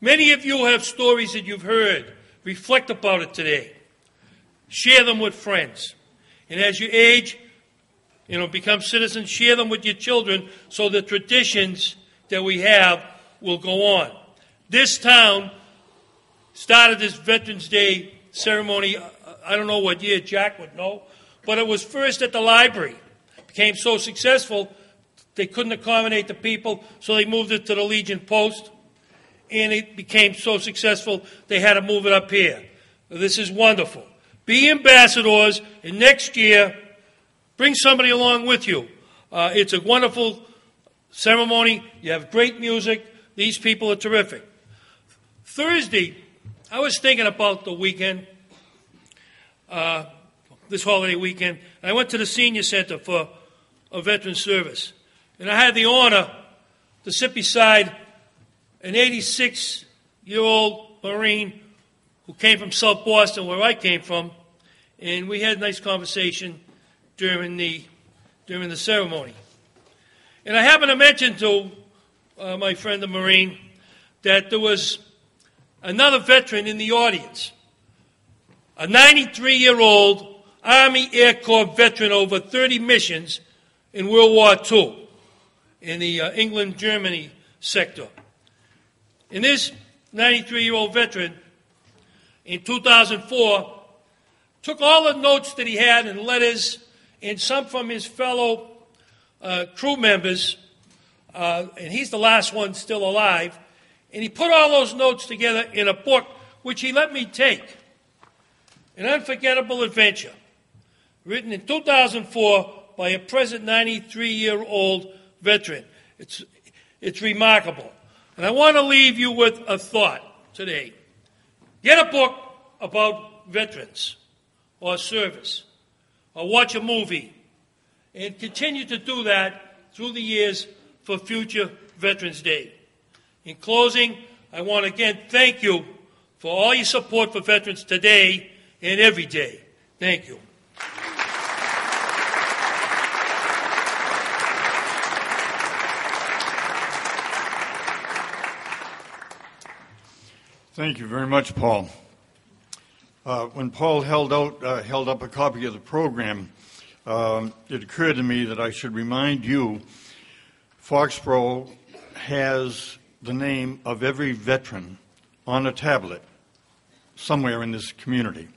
Many of you have stories that you've heard. Reflect about it today. Share them with friends. And as you age, become citizens, share them with your children so the traditions that we have will go on. This town started this Veterans Day ceremony, I don't know what year, Jack would know, but it was first at the library. It became so successful, they couldn't accommodate the people, so they moved it to the Legion Post, and it became so successful, they had to move it up here. This is wonderful. Be ambassadors, and next year, bring somebody along with you. It's a wonderful ceremony. You have great music. These people are terrific. Thursday, I was thinking about the weekend, this holiday weekend, and I went to the Senior Center for a veteran service. And I had the honor to sit beside an 86-year-old Marine who came from South Boston, where I came from, and we had a nice conversation during the ceremony. And I happened to mention to my friend the Marine that there was another veteran in the audience, a 93-year-old Army Air Corps veteran over 30 missions in World War II in the England-Germany sector. And this 93-year-old veteran, in 2004, took all the notes that he had and letters, and some from his fellow crew members, and he's the last one still alive, and he put all those notes together in a book, which he let me take. An Unforgettable Adventure, written in 2004 by a present 93-year-old veteran. It's remarkable. And I want to leave you with a thought today. Get a book about veterans or service, or watch a movie, and continue to do that through the years for future Veterans Day. In closing, I want to again thank you for all your support for veterans today and every day. Thank you. Thank you very much, Paul. When Paul held up a copy of the program, it occurred to me that I should remind you, Foxborough has the name of every veteran on a tablet somewhere in this community.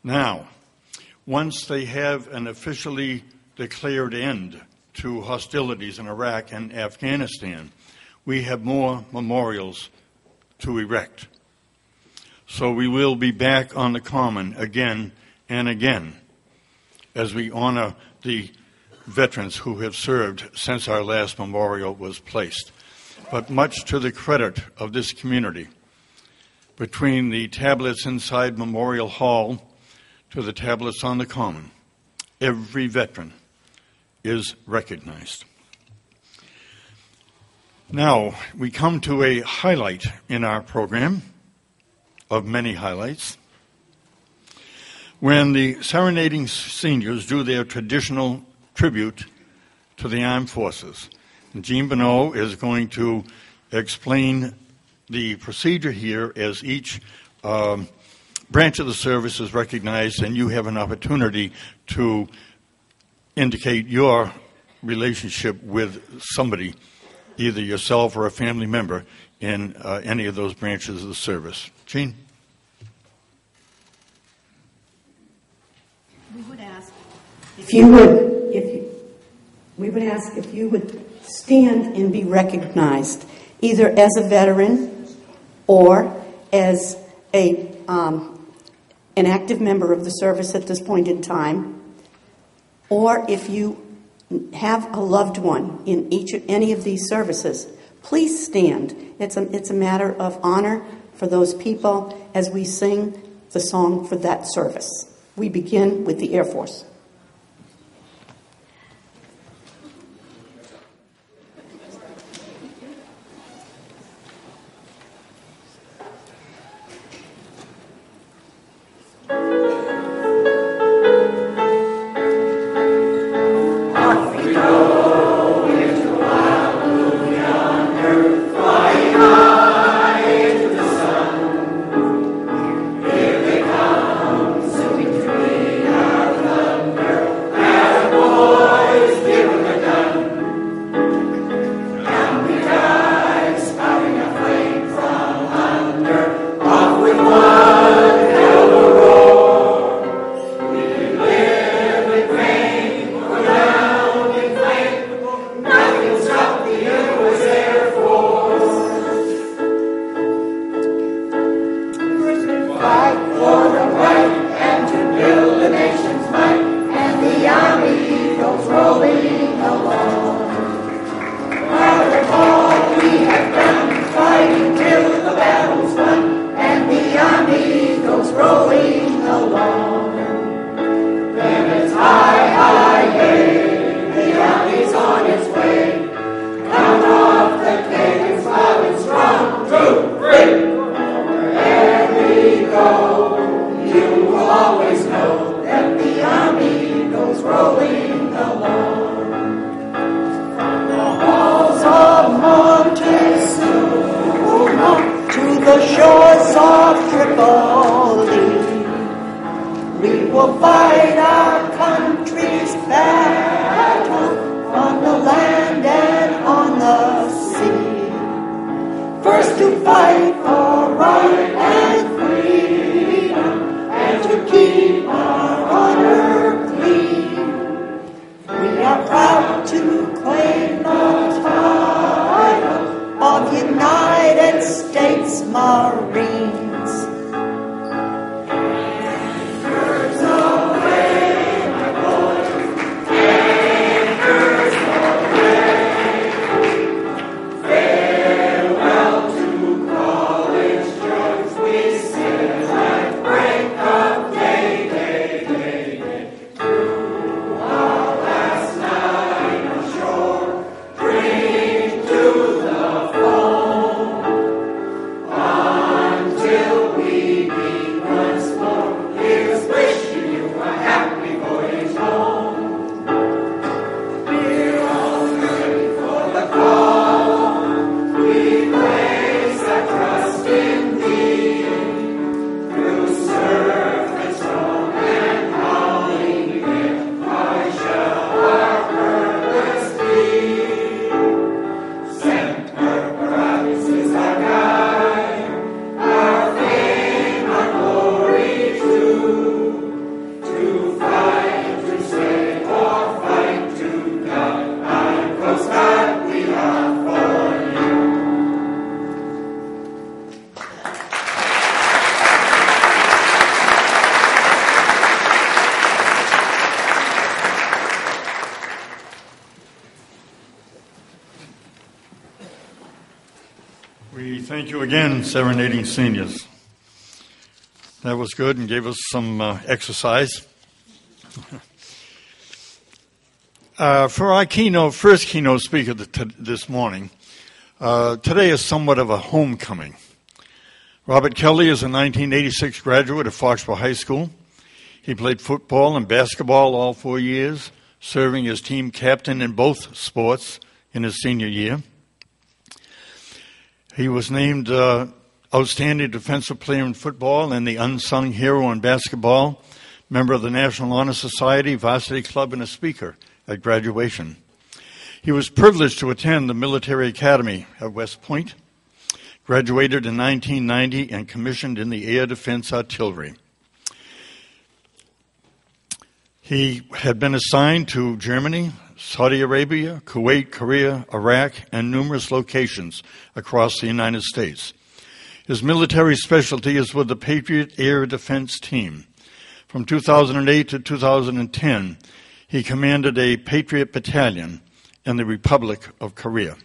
Now, once they have an officially declared end to hostilities in Iraq and Afghanistan, we have more memorials to erect. So we will be back on the common again and again as we honor the veterans who have served since our last memorial was placed. But much to the credit of this community, between the tablets inside Memorial Hall to the tablets on the common, every veteran is recognized. Now, we come to a highlight in our program, of many highlights, when the serenading seniors do their traditional tribute to the armed forces. And Jean Bonneau is going to explain the procedure here as each branch of the service is recognized, and you have an opportunity to indicate your relationship with somebody, either yourself or a family member, in any of those branches of the service. Jean? We would ask If you would stand and be recognized, either as a veteran or as an active member of the service at this point in time, or if you have a loved one in any of these services, please stand. It's a matter of honor for those people as we sing the song for that service. We begin with the Air Force. We thank you again, Serenading Seniors. That was good and gave us some exercise. For our first keynote speaker this morning, today is somewhat of a homecoming. Robert Kelly is a 1986 graduate of Foxborough High School. He played football and basketball all 4 years, serving as team captain in both sports in his senior year. He was named Outstanding Defensive Player in Football and the Unsung Hero in Basketball, member of the National Honor Society, Varsity Club, and a speaker at graduation. He was privileged to attend the Military Academy at West Point, graduated in 1990, and commissioned in the Air Defense Artillery. He had been assigned to Germany, Saudi Arabia, Kuwait, Korea, Iraq, and numerous locations across the United States. His military specialty is with the Patriot Air Defense Team. From 2008 to 2010, he commanded a Patriot Battalion in the Republic of Korea.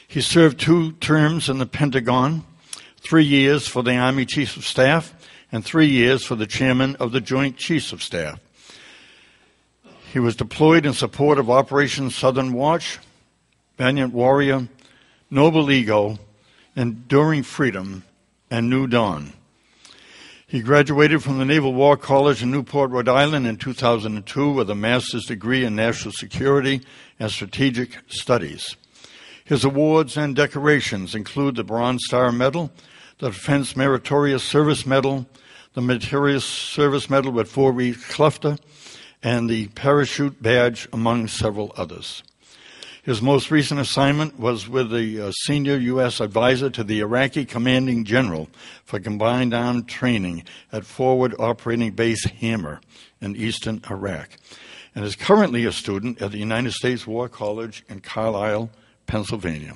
He served 2 terms in the Pentagon, 3 years for the Army Chief of Staff, and 3 years for the Chairman of the Joint Chiefs of Staff. He was deployed in support of Operation Southern Watch, Valiant Warrior, Noble Eagle, Enduring Freedom, and New Dawn. He graduated from the Naval War College in Newport, Rhode Island in 2002 with a master's degree in national security and strategic studies. His awards and decorations include the Bronze Star Medal, the Defense Meritorious Service Medal, the Meritorious Service Medal with 4-Reed Cluster, and the Parachute Badge, among several others. His most recent assignment was with the senior U.S. advisor to the Iraqi Commanding General for Combined Armed Training at Forward Operating Base Hammer in eastern Iraq, and is currently a student at the United States War College in Carlisle, Pennsylvania.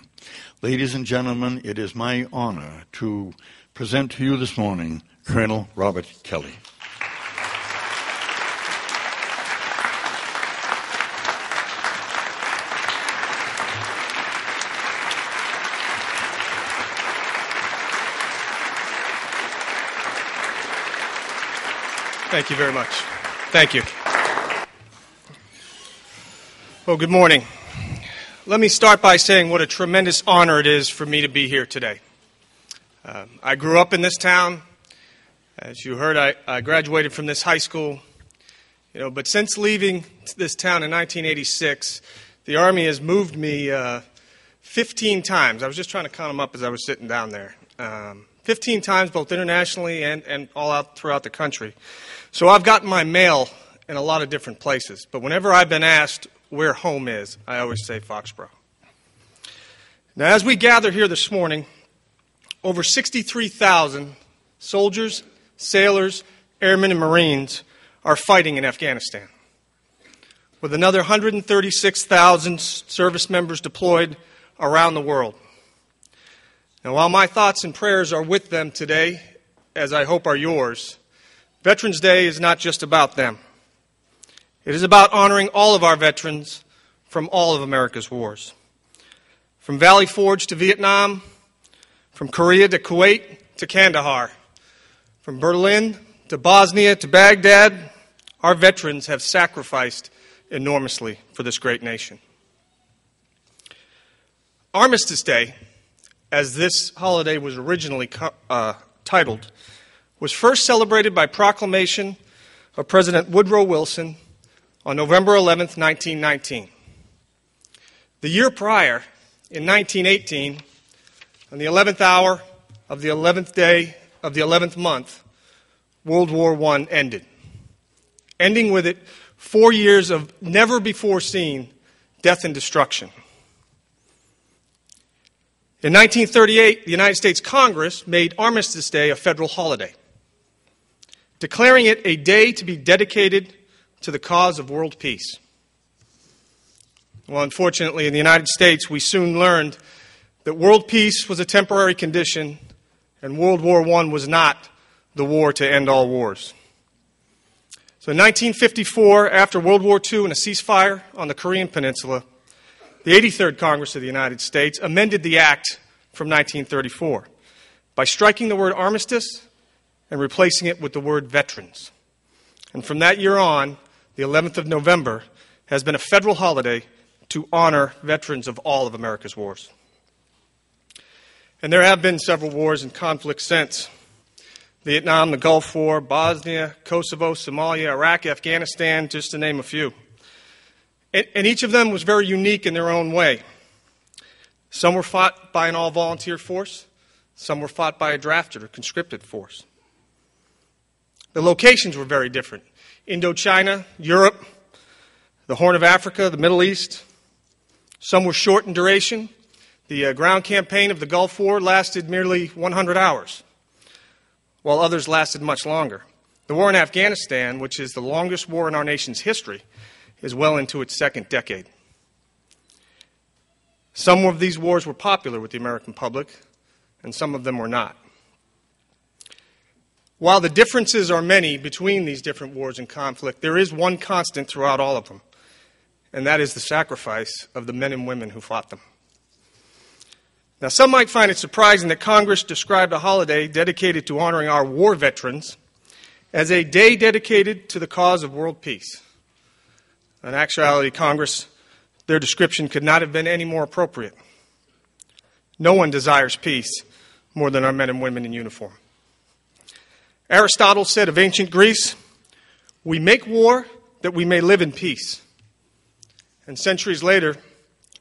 Ladies and gentlemen, it is my honor to present to you this morning Colonel Robert Kelly. Thank you very much. Thank you. Well, good morning. Let me start by saying what a tremendous honor it is for me to be here today. I grew up in this town. As you heard, I graduated from this high school. But since leaving this town in 1986, the Army has moved me 15 times. I was just trying to count them up as I was sitting down there. 15 times, both internationally and all out throughout the country. So I've gotten my mail in a lot of different places. But whenever I've been asked where home is, I always say Foxborough. Now, as we gather here this morning, over 63,000 soldiers, sailors, airmen, and Marines are fighting in Afghanistan, with another 136,000 service members deployed around the world. Now, while my thoughts and prayers are with them today, as I hope are yours, Veterans Day is not just about them. It is about honoring all of our veterans from all of America's wars. From Valley Forge to Vietnam, from Korea to Kuwait to Kandahar, from Berlin to Bosnia to Baghdad, our veterans have sacrificed enormously for this great nation. Armistice Day, as this holiday was originally titled, was first celebrated by proclamation of President Woodrow Wilson on November 11, 1919. The year prior, in 1918, on the 11th hour of the 11th day of the 11th month, World War I ended, ending with it 4 years of never-before-seen death and destruction. In 1938, the United States Congress made Armistice Day a federal holiday, declaring it a day to be dedicated to the cause of world peace. Well, unfortunately, in the United States, we soon learned that world peace was a temporary condition and World War I was not the war to end all wars. So in 1954, after World War II and a ceasefire on the Korean Peninsula, the 83rd Congress of the United States amended the act from 1934 by striking the word armistice and replacing it with the word veterans. And from that year on, the 11th of November has been a federal holiday to honor veterans of all of America's wars. And there have been several wars and conflicts since. Vietnam, the Gulf War, Bosnia, Kosovo, Somalia, Iraq, Afghanistan, just to name a few. And each of them was very unique in their own way. Some were fought by an all-volunteer force. Some were fought by a drafted or conscripted force. The locations were very different. Indochina, Europe, the Horn of Africa, the Middle East. Some were short in duration. The ground campaign of the Gulf War lasted merely 100 hours, while others lasted much longer. The war in Afghanistan, which is the longest war in our nation's history, is well into its second decade. Some of these wars were popular with the American public, and some of them were not. While the differences are many between these different wars and conflict, there is one constant throughout all of them, and that is the sacrifice of the men and women who fought them. Now, some might find it surprising that Congress described a holiday dedicated to honoring our war veterans as a day dedicated to the cause of world peace. In actuality, Congress, their description could not have been any more appropriate. No one desires peace more than our men and women in uniform. Aristotle said of ancient Greece, "We make war that we may live in peace." And centuries later,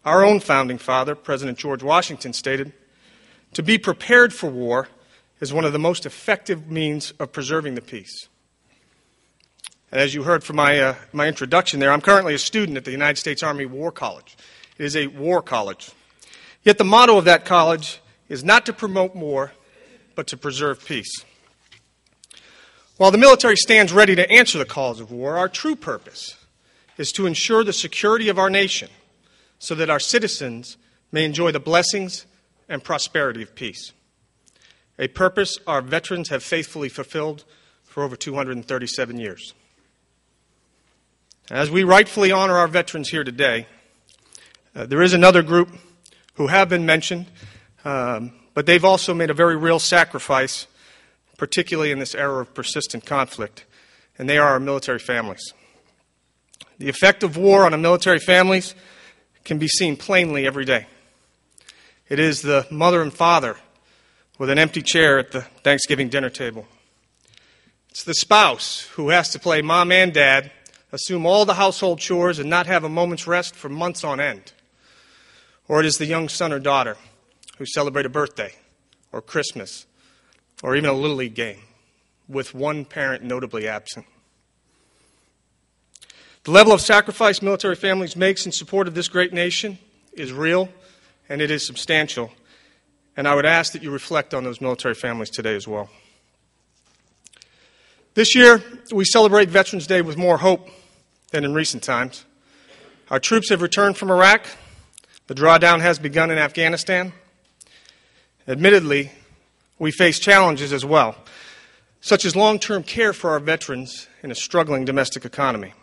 our own founding father, President George Washington, stated, "To be prepared for war is one of the most effective means of preserving the peace." And as you heard from my introduction there, I'm currently a student at the United States Army War College. It is a war college. Yet the motto of that college is not to promote war, but to preserve peace. While the military stands ready to answer the calls of war, our true purpose is to ensure the security of our nation so that our citizens may enjoy the blessings and prosperity of peace. A purpose our veterans have faithfully fulfilled for over 237 years. As we rightfully honor our veterans here today, there is another group who have been mentioned, but they've also made a very real sacrifice, particularly in this era of persistent conflict, and they are our military families. The effect of war on our military families can be seen plainly every day. It is the mother and father with an empty chair at the Thanksgiving dinner table. It's the spouse who has to play mom and dad, assume all the household chores, and not have a moment's rest for months on end. Or it is the young son or daughter who celebrate a birthday or Christmas or even a Little League game with one parent notably absent. The level of sacrifice military families make in support of this great nation is real and it is substantial. And I would ask that you reflect on those military families today as well. This year, we celebrate Veterans Day with more hope than in recent times. Our troops have returned from Iraq. The drawdown has begun in Afghanistan. Admittedly, we face challenges as well, such as long-term care for our veterans in a struggling domestic economy.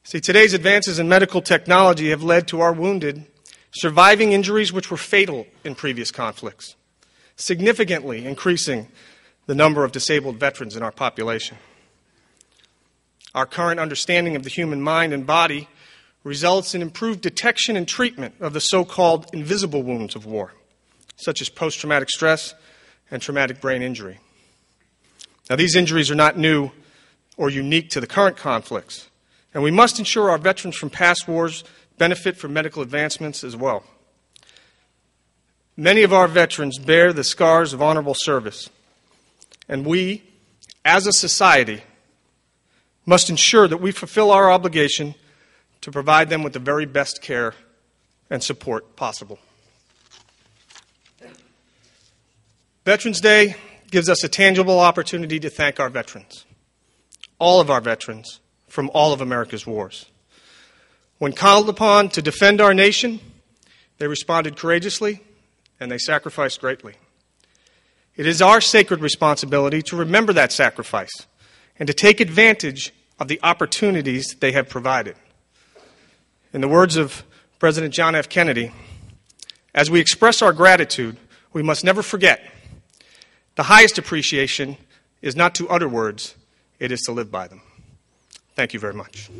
See, today's advances in medical technology have led to our wounded surviving injuries which were fatal in previous conflicts, significantly increasing the number of disabled veterans in our population. Our current understanding of the human mind and body results in improved detection and treatment of the so-called invisible wounds of war, such as post-traumatic stress and traumatic brain injury. Now, these injuries are not new or unique to the current conflicts, and we must ensure our veterans from past wars benefit from medical advancements as well. Many of our veterans bear the scars of honorable service, and we, as a society, must ensure that we fulfill our obligation to provide them with the very best care and support possible. Veterans Day gives us a tangible opportunity to thank our veterans, all of our veterans, from all of America's wars. When called upon to defend our nation, they responded courageously and they sacrificed greatly. It is our sacred responsibility to remember that sacrifice and to take advantage of the opportunities they have provided. In the words of President John F. Kennedy, As we express our gratitude, we must never forget the highest appreciation is not to utter words, it is to live by them. Thank you very much.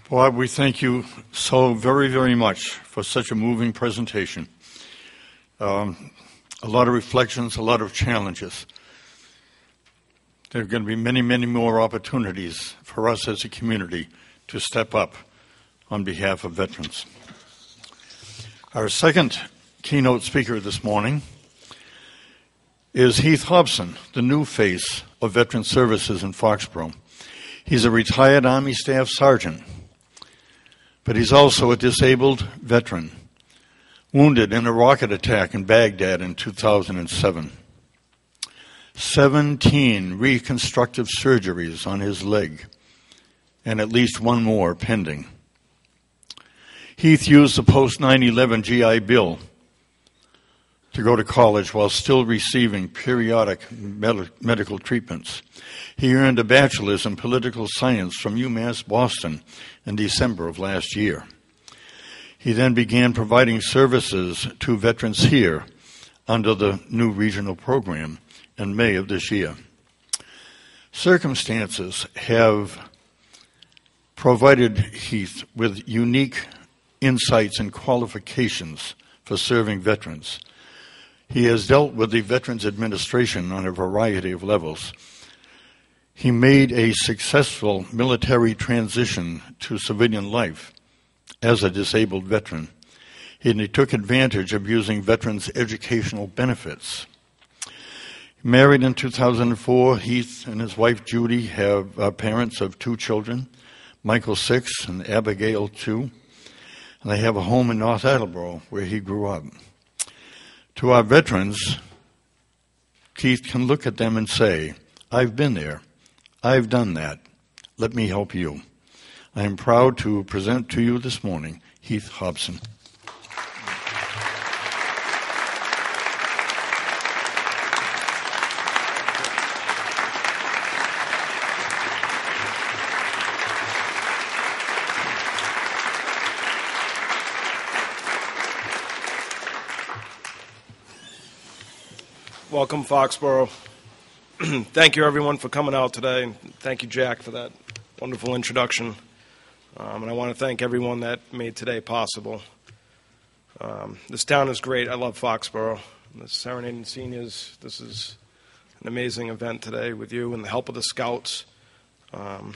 Bob, we thank you so very, very much for such a moving presentation. A lot of reflections, a lot of challenges. There are going to be many, many more opportunities for us as a community to step up on behalf of veterans. Our second keynote speaker this morning is Heath Hobson, the new face of Veteran Services in Foxborough. He's a retired Army Staff Sergeant, but he's also a disabled veteran, wounded in a rocket attack in Baghdad in 2007. 17 reconstructive surgeries on his leg, and at least one more pending. Heath used the post-9/11 GI Bill to go to college while still receiving periodic medical treatments. He earned a bachelor's in political science from UMass Boston in December of last year. He then began providing services to veterans here under the new regional program in May of this year. Circumstances have provided Heath with unique insights and qualifications for serving veterans. He has dealt with the Veterans Administration on a variety of levels. He made a successful military transition to civilian life as a disabled veteran, and he took advantage of using veterans' educational benefits. Married in 2004, Heath and his wife Judy have parents of 2 children, Michael 6 and Abigail 2. And they have a home in North Attleboro where he grew up. To our veterans, Keith can look at them and say, I've been there. I've done that. Let me help you. I am proud to present to you this morning Heath Hobson. Welcome, Foxborough. Thank you, everyone, for coming out today. And thank you, Jack, for that wonderful introduction. And I want to thank everyone that made today possible. This town is great. I love Foxborough. The Serenading Seniors, this is an amazing event today with you and the help of the Scouts and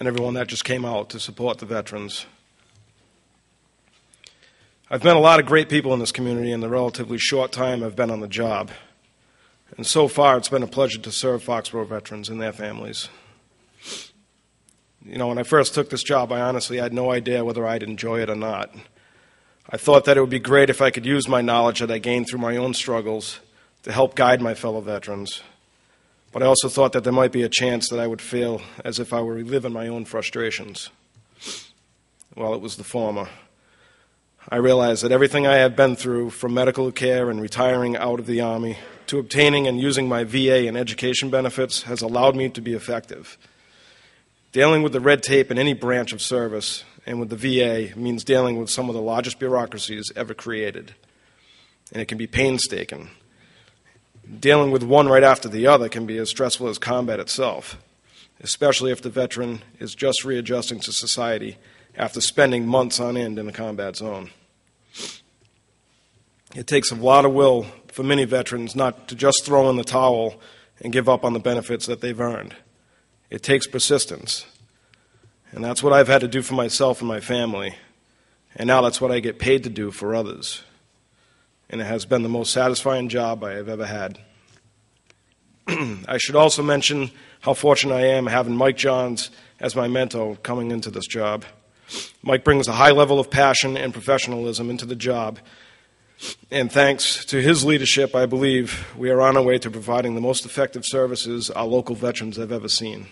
everyone that just came out to support the veterans. I've met a lot of great people in this community in the relatively short time I've been on the job. And so far, it's been a pleasure to serve Foxborough veterans and their families. You know, when I first took this job, I honestly had no idea whether I'd enjoy it or not. I thought that it would be great if I could use my knowledge that I gained through my own struggles to help guide my fellow veterans. But I also thought that there might be a chance that I would feel as if I were reliving my own frustrations. Well, it was the former. I realized that everything I had been through, from medical care and retiring out of the Army to obtaining and using my VA and education benefits, has allowed me to be effective. Dealing with the red tape in any branch of service and with the VA means dealing with some of the largest bureaucracies ever created. And it can be painstaking. Dealing with one right after the other can be as stressful as combat itself, especially if the veteran is just readjusting to society after spending months on end in a combat zone. It takes a lot of will for many veterans not to just throw in the towel and give up on the benefits that they've earned. It takes persistence. And that's what I've had to do for myself and my family. And now that's what I get paid to do for others. And it has been the most satisfying job I have ever had. I should also mention how fortunate I am having Mike Johns as my mentor coming into this job. Mike brings a high level of passion and professionalism into the job, and thanks to his leadership, I believe we are on our way to providing the most effective services our local veterans have ever seen.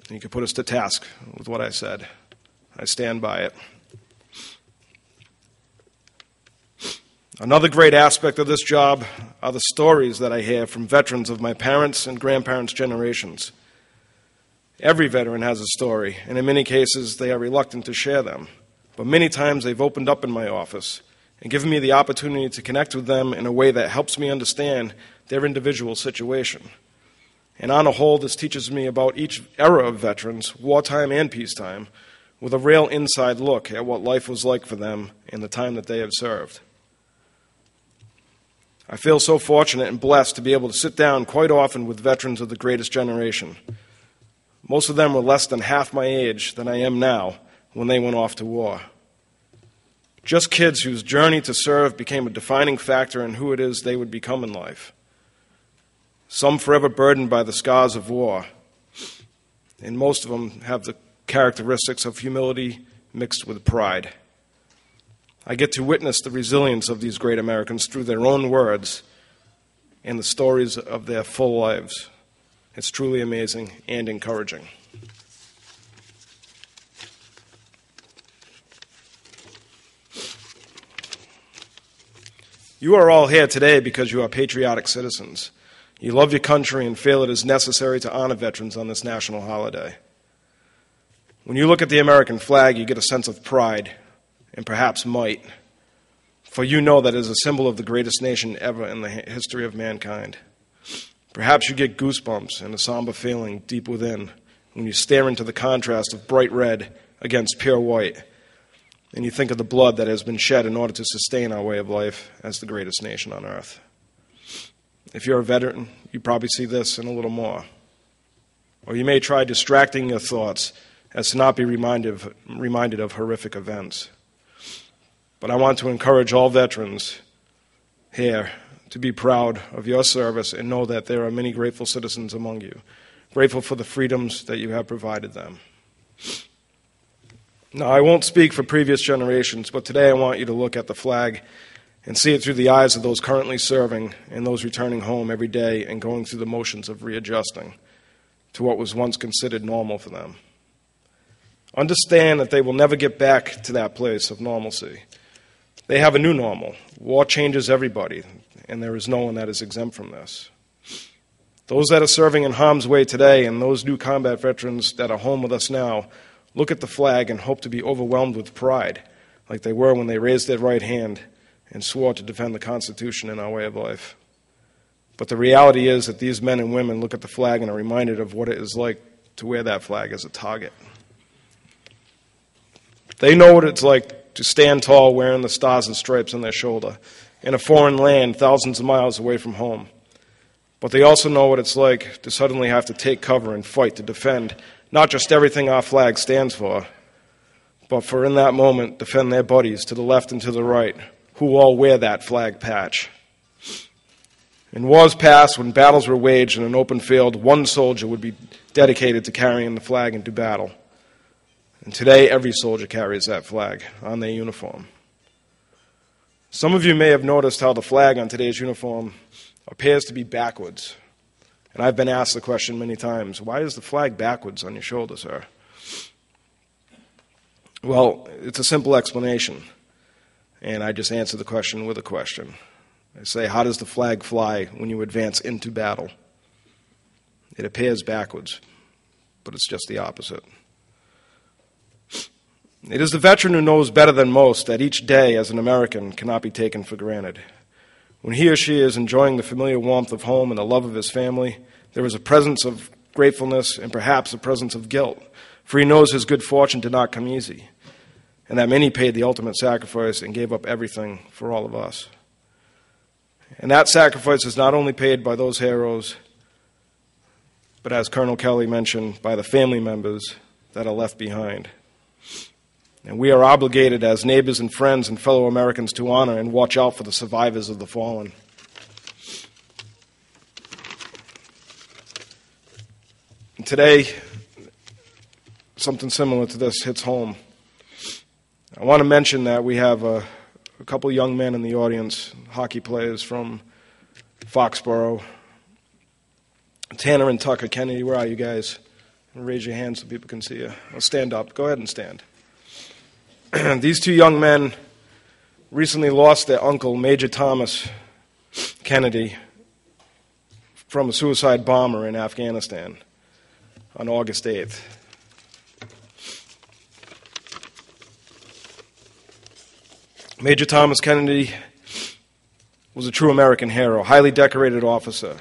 You can put us to task with what I said. I stand by it. Another great aspect of this job are the stories that I hear from veterans of my parents' and grandparents' generations. Every veteran has a story, and in many cases they are reluctant to share them. But many times they've opened up in my office and given me the opportunity to connect with them in a way that helps me understand their individual situation. And on a whole, this teaches me about each era of veterans, wartime and peacetime, with a real inside look at what life was like for them in the time that they have served. I feel so fortunate and blessed to be able to sit down quite often with veterans of the greatest generation. Most of them were less than half my age than I am now when they went off to war. Just kids whose journey to serve became a defining factor in who it is they would become in life. Some forever burdened by the scars of war, and most of them have the characteristics of humility mixed with pride. I get to witness the resilience of these great Americans through their own words and the stories of their full lives. It's truly amazing and encouraging. You are all here today because you are patriotic citizens. You love your country and feel it is necessary to honor veterans on this national holiday. When you look at the American flag, you get a sense of pride and perhaps might, for you know that it is a symbol of the greatest nation ever in the history of mankind. Perhaps you get goosebumps and a somber feeling deep within when you stare into the contrast of bright red against pure white, and you think of the blood that has been shed in order to sustain our way of life as the greatest nation on earth. If you're a veteran, you probably see this and a little more. Or you may try distracting your thoughts as to not be reminded of horrific events. But I want to encourage all veterans here to be proud of your service and know that there are many grateful citizens among you, grateful for the freedoms that you have provided them. Now, I won't speak for previous generations, but today I want you to look at the flag and see it through the eyes of those currently serving and those returning home every day and going through the motions of readjusting to what was once considered normal for them. Understand that they will never get back to that place of normalcy. They have a new normal. War changes everybody, and there is no one that is exempt from this. Those that are serving in harm's way today and those new combat veterans that are home with us now look at the flag and hope to be overwhelmed with pride, like they were when they raised their right hand and swore to defend the Constitution and our way of life. But the reality is that these men and women look at the flag and are reminded of what it is like to wear that flag as a target. They know what it's like to stand tall wearing the stars and stripes on their shoulder in a foreign land thousands of miles away from home. But they also know what it's like to suddenly have to take cover and fight to defend not just everything our flag stands for, but for in that moment defend their buddies to the left and to the right, who all wear that flag patch. In wars past, when battles were waged in an open field, one soldier would be dedicated to carrying the flag into battle. And today, every soldier carries that flag on their uniform. Some of you may have noticed how the flag on today's uniform appears to be backwards. And I've been asked the question many times, why is the flag backwards on your shoulder, sir? Well, it's a simple explanation. And I just answer the question with a question. I say, how does the flag fly when you advance into battle? It appears backwards, but it's just the opposite. It is the veteran who knows better than most that each day as an American cannot be taken for granted. When he or she is enjoying the familiar warmth of home and the love of his family, there is a presence of gratefulness and perhaps a presence of guilt, for he knows his good fortune did not come easy, and that many paid the ultimate sacrifice and gave up everything for all of us. And that sacrifice is not only paid by those heroes, but as Colonel Kelly mentioned, by the family members that are left behind. And we are obligated as neighbors and friends and fellow Americans to honor and watch out for the survivors of the fallen. And today, something similar to this hits home. I want to mention that we have a couple young men in the audience, hockey players from Foxborough. Tanner and Tucker. Kennedy, where are you guys? Raise your hands so people can see you. Well, stand up. Go ahead and stand. These two young men recently lost their uncle, Major Thomas Kennedy, from a suicide bomber in Afghanistan on August 8th. Major Thomas Kennedy was a true American hero, highly decorated officer,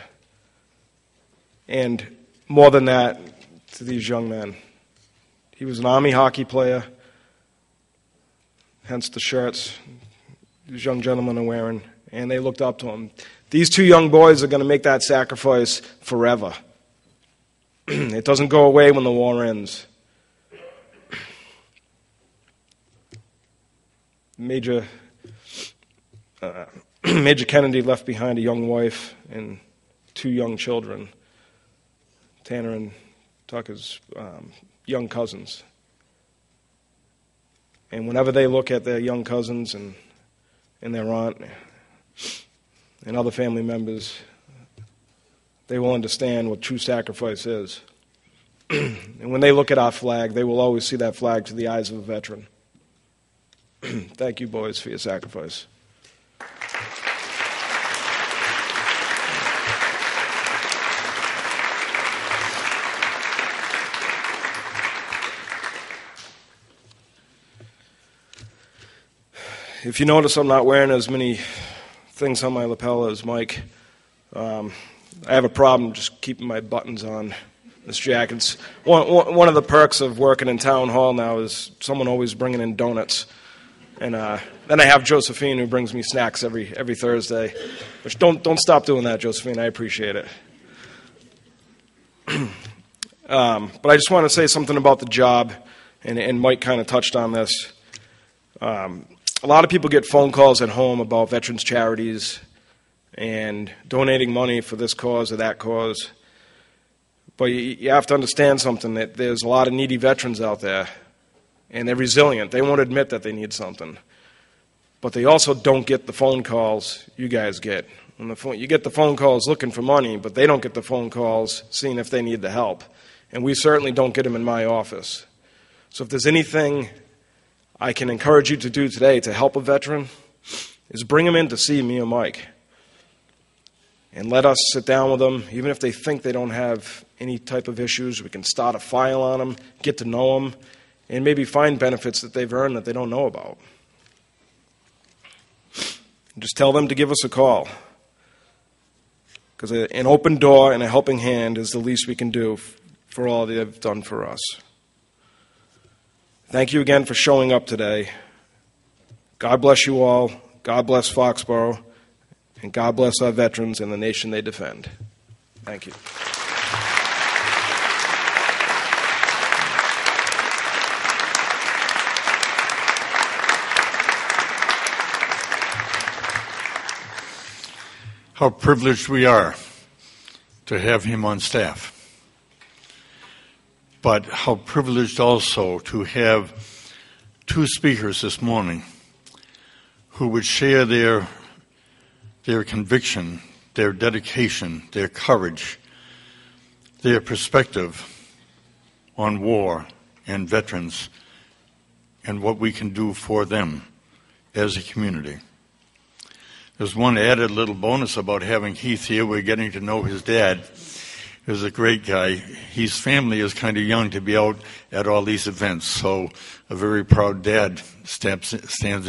and more than that to these young men. He was an Army hockey player, hence the shirts these young gentlemen are wearing, and they looked up to him. These two young boys are going to make that sacrifice forever. It doesn't go away when the war ends. Major Kennedy left behind a young wife and two young children, Tanner and Tucker's young cousins. And whenever they look at their young cousins and their aunt and other family members, they will understand what true sacrifice is. And when they look at our flag, they will always see that flag through the eyes of a veteran. Thank you, boys, for your sacrifice. If you notice, I'm not wearing as many things on my lapel as Mike. I have a problem just keeping my buttons on this jacket. One of the perks of working in town hall now is someone always bringing in donuts. And then I have Josephine, who brings me snacks every Thursday. Which don't stop doing that, Josephine. I appreciate it. But I just want to say something about the job, and Mike kind of touched on this. A lot of people get phone calls at home about veterans charities and donating money for this cause or that cause. But you have to understand something, that there's a lot of needy veterans out there. And they're resilient. They won't admit that they need something. But they also don't get the phone calls you guys get. You get the phone calls looking for money, but they don't get the phone calls seeing if they need the help. And we certainly don't get them in my office. So if there's anything I can encourage you to do today to help a veteran, is bring them in to see me or Mike. And let us sit down with them. Even if they think they don't have any type of issues, we can start a file on them, get to know them, and maybe find benefits that they've earned that they don't know about. Just tell them to give us a call. Because an open door and a helping hand is the least we can do for all they've done for us. Thank you again for showing up today. God bless you all. God bless Foxborough. And God bless our veterans and the nation they defend. Thank you. How privileged we are to have him on staff. But how privileged also to have two speakers this morning who would share their conviction, their dedication, their courage, their perspective on war and veterans and what we can do for them as a community. There's one added little bonus about having Heath here. We're getting to know his dad. He's a great guy. His family is kind of young to be out at all these events, so a very proud dad stands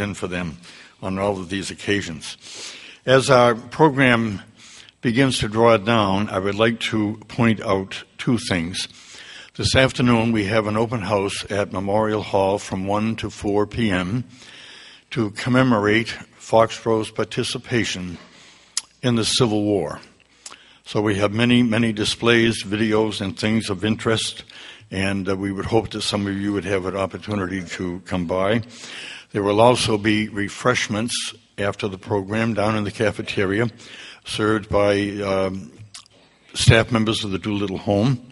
in for them on all of these occasions. As our program begins to draw down, I would like to point out two things. This afternoon we have an open house at Memorial Hall from 1 to 4 p.m. to commemorate Foxborough's participation in the Civil War. So we have many, many displays, videos, and things of interest, and we would hope that some of you would have an opportunity to come by. There will also be refreshments after the program down in the cafeteria, served by staff members of the Doolittle Home.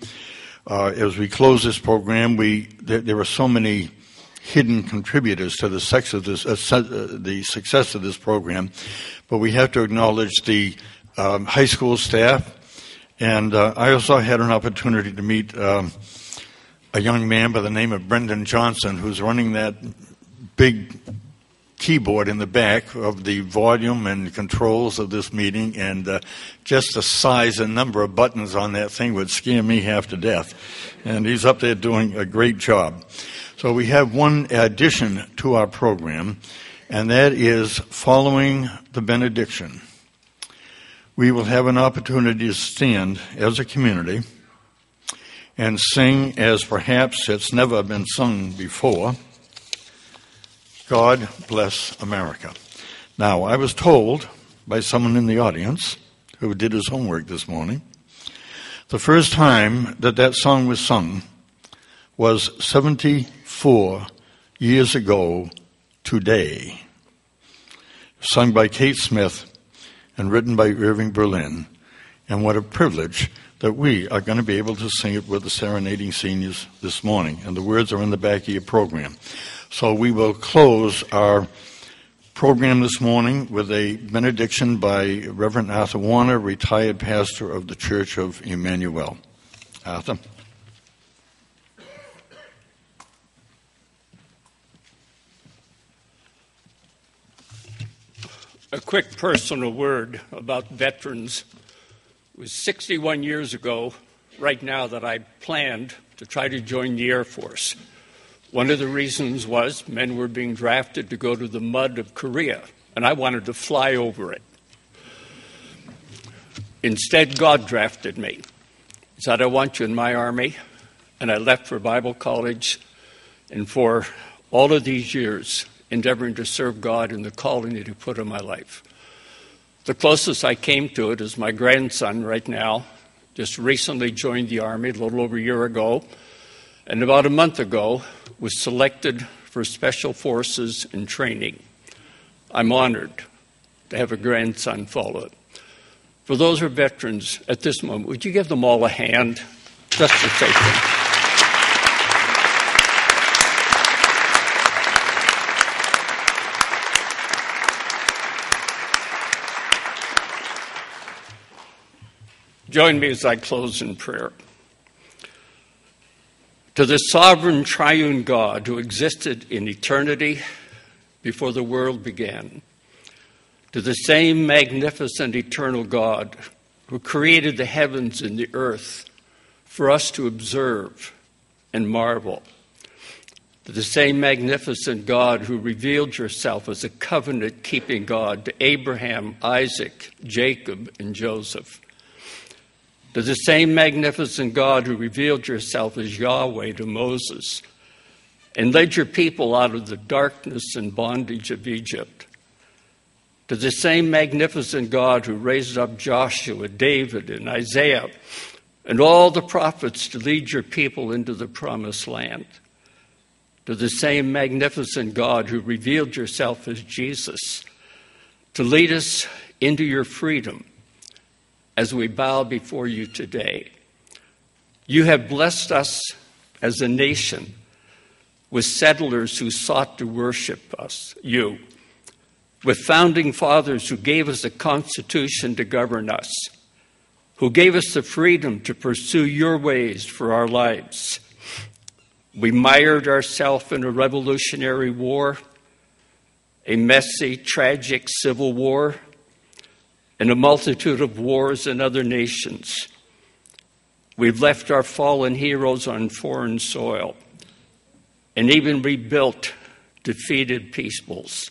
As we close this program, there are so many hidden contributors to the success of this program, but we have to acknowledge the high school staff, and I also had an opportunity to meet a young man by the name of Brendan Johnson, who's running that big keyboard in the back of the volume and controls of this meeting, and just the size and number of buttons on that thing would scare me half to death. And he's up there doing a great job. So we have one addition to our program, and that is following the benediction. We will have an opportunity to stand as a community and sing as perhaps it's never been sung before, God Bless America. Now, I was told by someone in the audience who did his homework this morning, the first time that song was sung was 74 years ago today, sung by Kate Smith and written by Irving Berlin. And what a privilege that we are going to be able to sing it with the serenading seniors this morning. And the words are in the back of your program. So we will close our program this morning with a benediction by Reverend Arthur Warner, retired pastor of the Church of Emmanuel. Arthur. A quick personal word about veterans. It was 61 years ago, right now, that I planned to try to join the Air Force. One of the reasons was men were being drafted to go to the mud of Korea, and I wanted to fly over it. Instead, God drafted me. He said, I want you in my army, and I left for Bible college, and for all of these years, endeavoring to serve God in the calling that He put in my life. The closest I came to it is my grandson right now, just recently joined the Army a little over a year ago, and about a month ago was selected for Special Forces and training. I'm honored to have a grandson follow it. For those who are veterans at this moment, would you give them all a hand just to say thank you? Join me as I close in prayer. To the sovereign triune God who existed in eternity before the world began, to the same magnificent eternal God who created the heavens and the earth for us to observe and marvel, to the same magnificent God who revealed yourself as a covenant-keeping God to Abraham, Isaac, Jacob, and Joseph, to the same magnificent God who revealed yourself as Yahweh to Moses and led your people out of the darkness and bondage of Egypt, to the same magnificent God who raised up Joshua, David, and Isaiah, and all the prophets to lead your people into the promised land, to the same magnificent God who revealed yourself as Jesus, to lead us into your freedom, as we bow before you today. You have blessed us as a nation with settlers who sought to worship you, with founding fathers who gave us a constitution to govern us, who gave us the freedom to pursue your ways for our lives. We mired ourselves in a revolutionary war, a messy, tragic civil war, and a multitude of wars in other nations. We've left our fallen heroes on foreign soil and even rebuilt defeated peoples.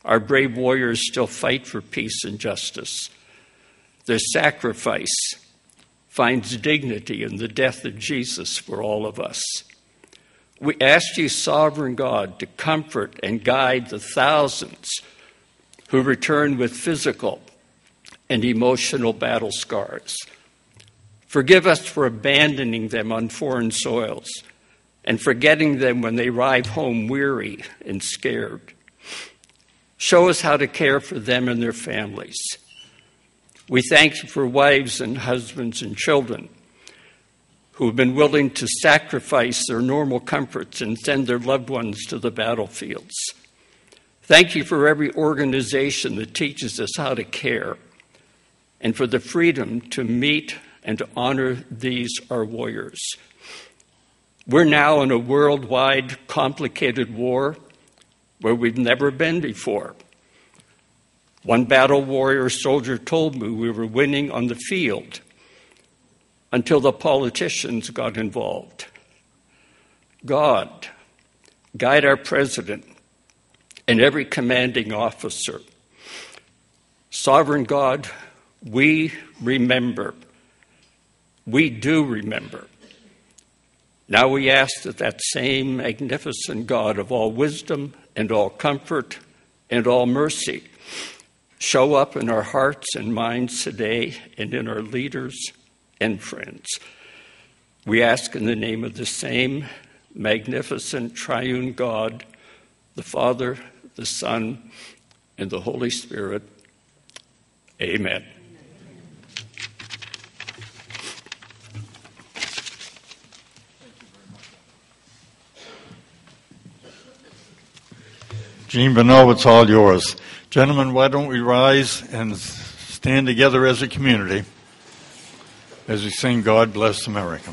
Our brave warriors still fight for peace and justice. Their sacrifice finds dignity in the death of Jesus for all of us. We ask you, sovereign God, to comfort and guide the thousands who return with physical and emotional battle scars. Forgive us for abandoning them on foreign soils and forgetting them when they arrive home weary and scared. Show us how to care for them and their families. We thank you for wives and husbands and children who have been willing to sacrifice their normal comforts and send their loved ones to the battlefields. Thank you for every organization that teaches us how to care, and for the freedom to meet and to honor these, our warriors. We're now in a worldwide, complicated war where we've never been before. One battle warrior soldier told me we were winning on the field until the politicians got involved. God, guide our president and every commanding officer. Sovereign God, we remember. We do remember. Now we ask that that same magnificent God of all wisdom and all comfort and all mercy show up in our hearts and minds today and in our leaders and friends. We ask in the name of the same magnificent triune God, the Father, the Son, and the Holy Spirit. Amen. Jean Bonneau, it's all yours. Gentlemen, why don't we rise and stand together as a community as we sing God Bless America.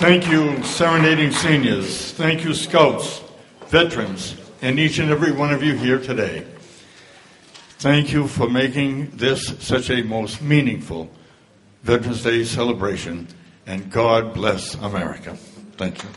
Thank you, serenading seniors. Thank you, scouts, veterans, and each and every one of you here today. Thank you for making this such a most meaningful Veterans Day celebration, and God bless America. Thank you.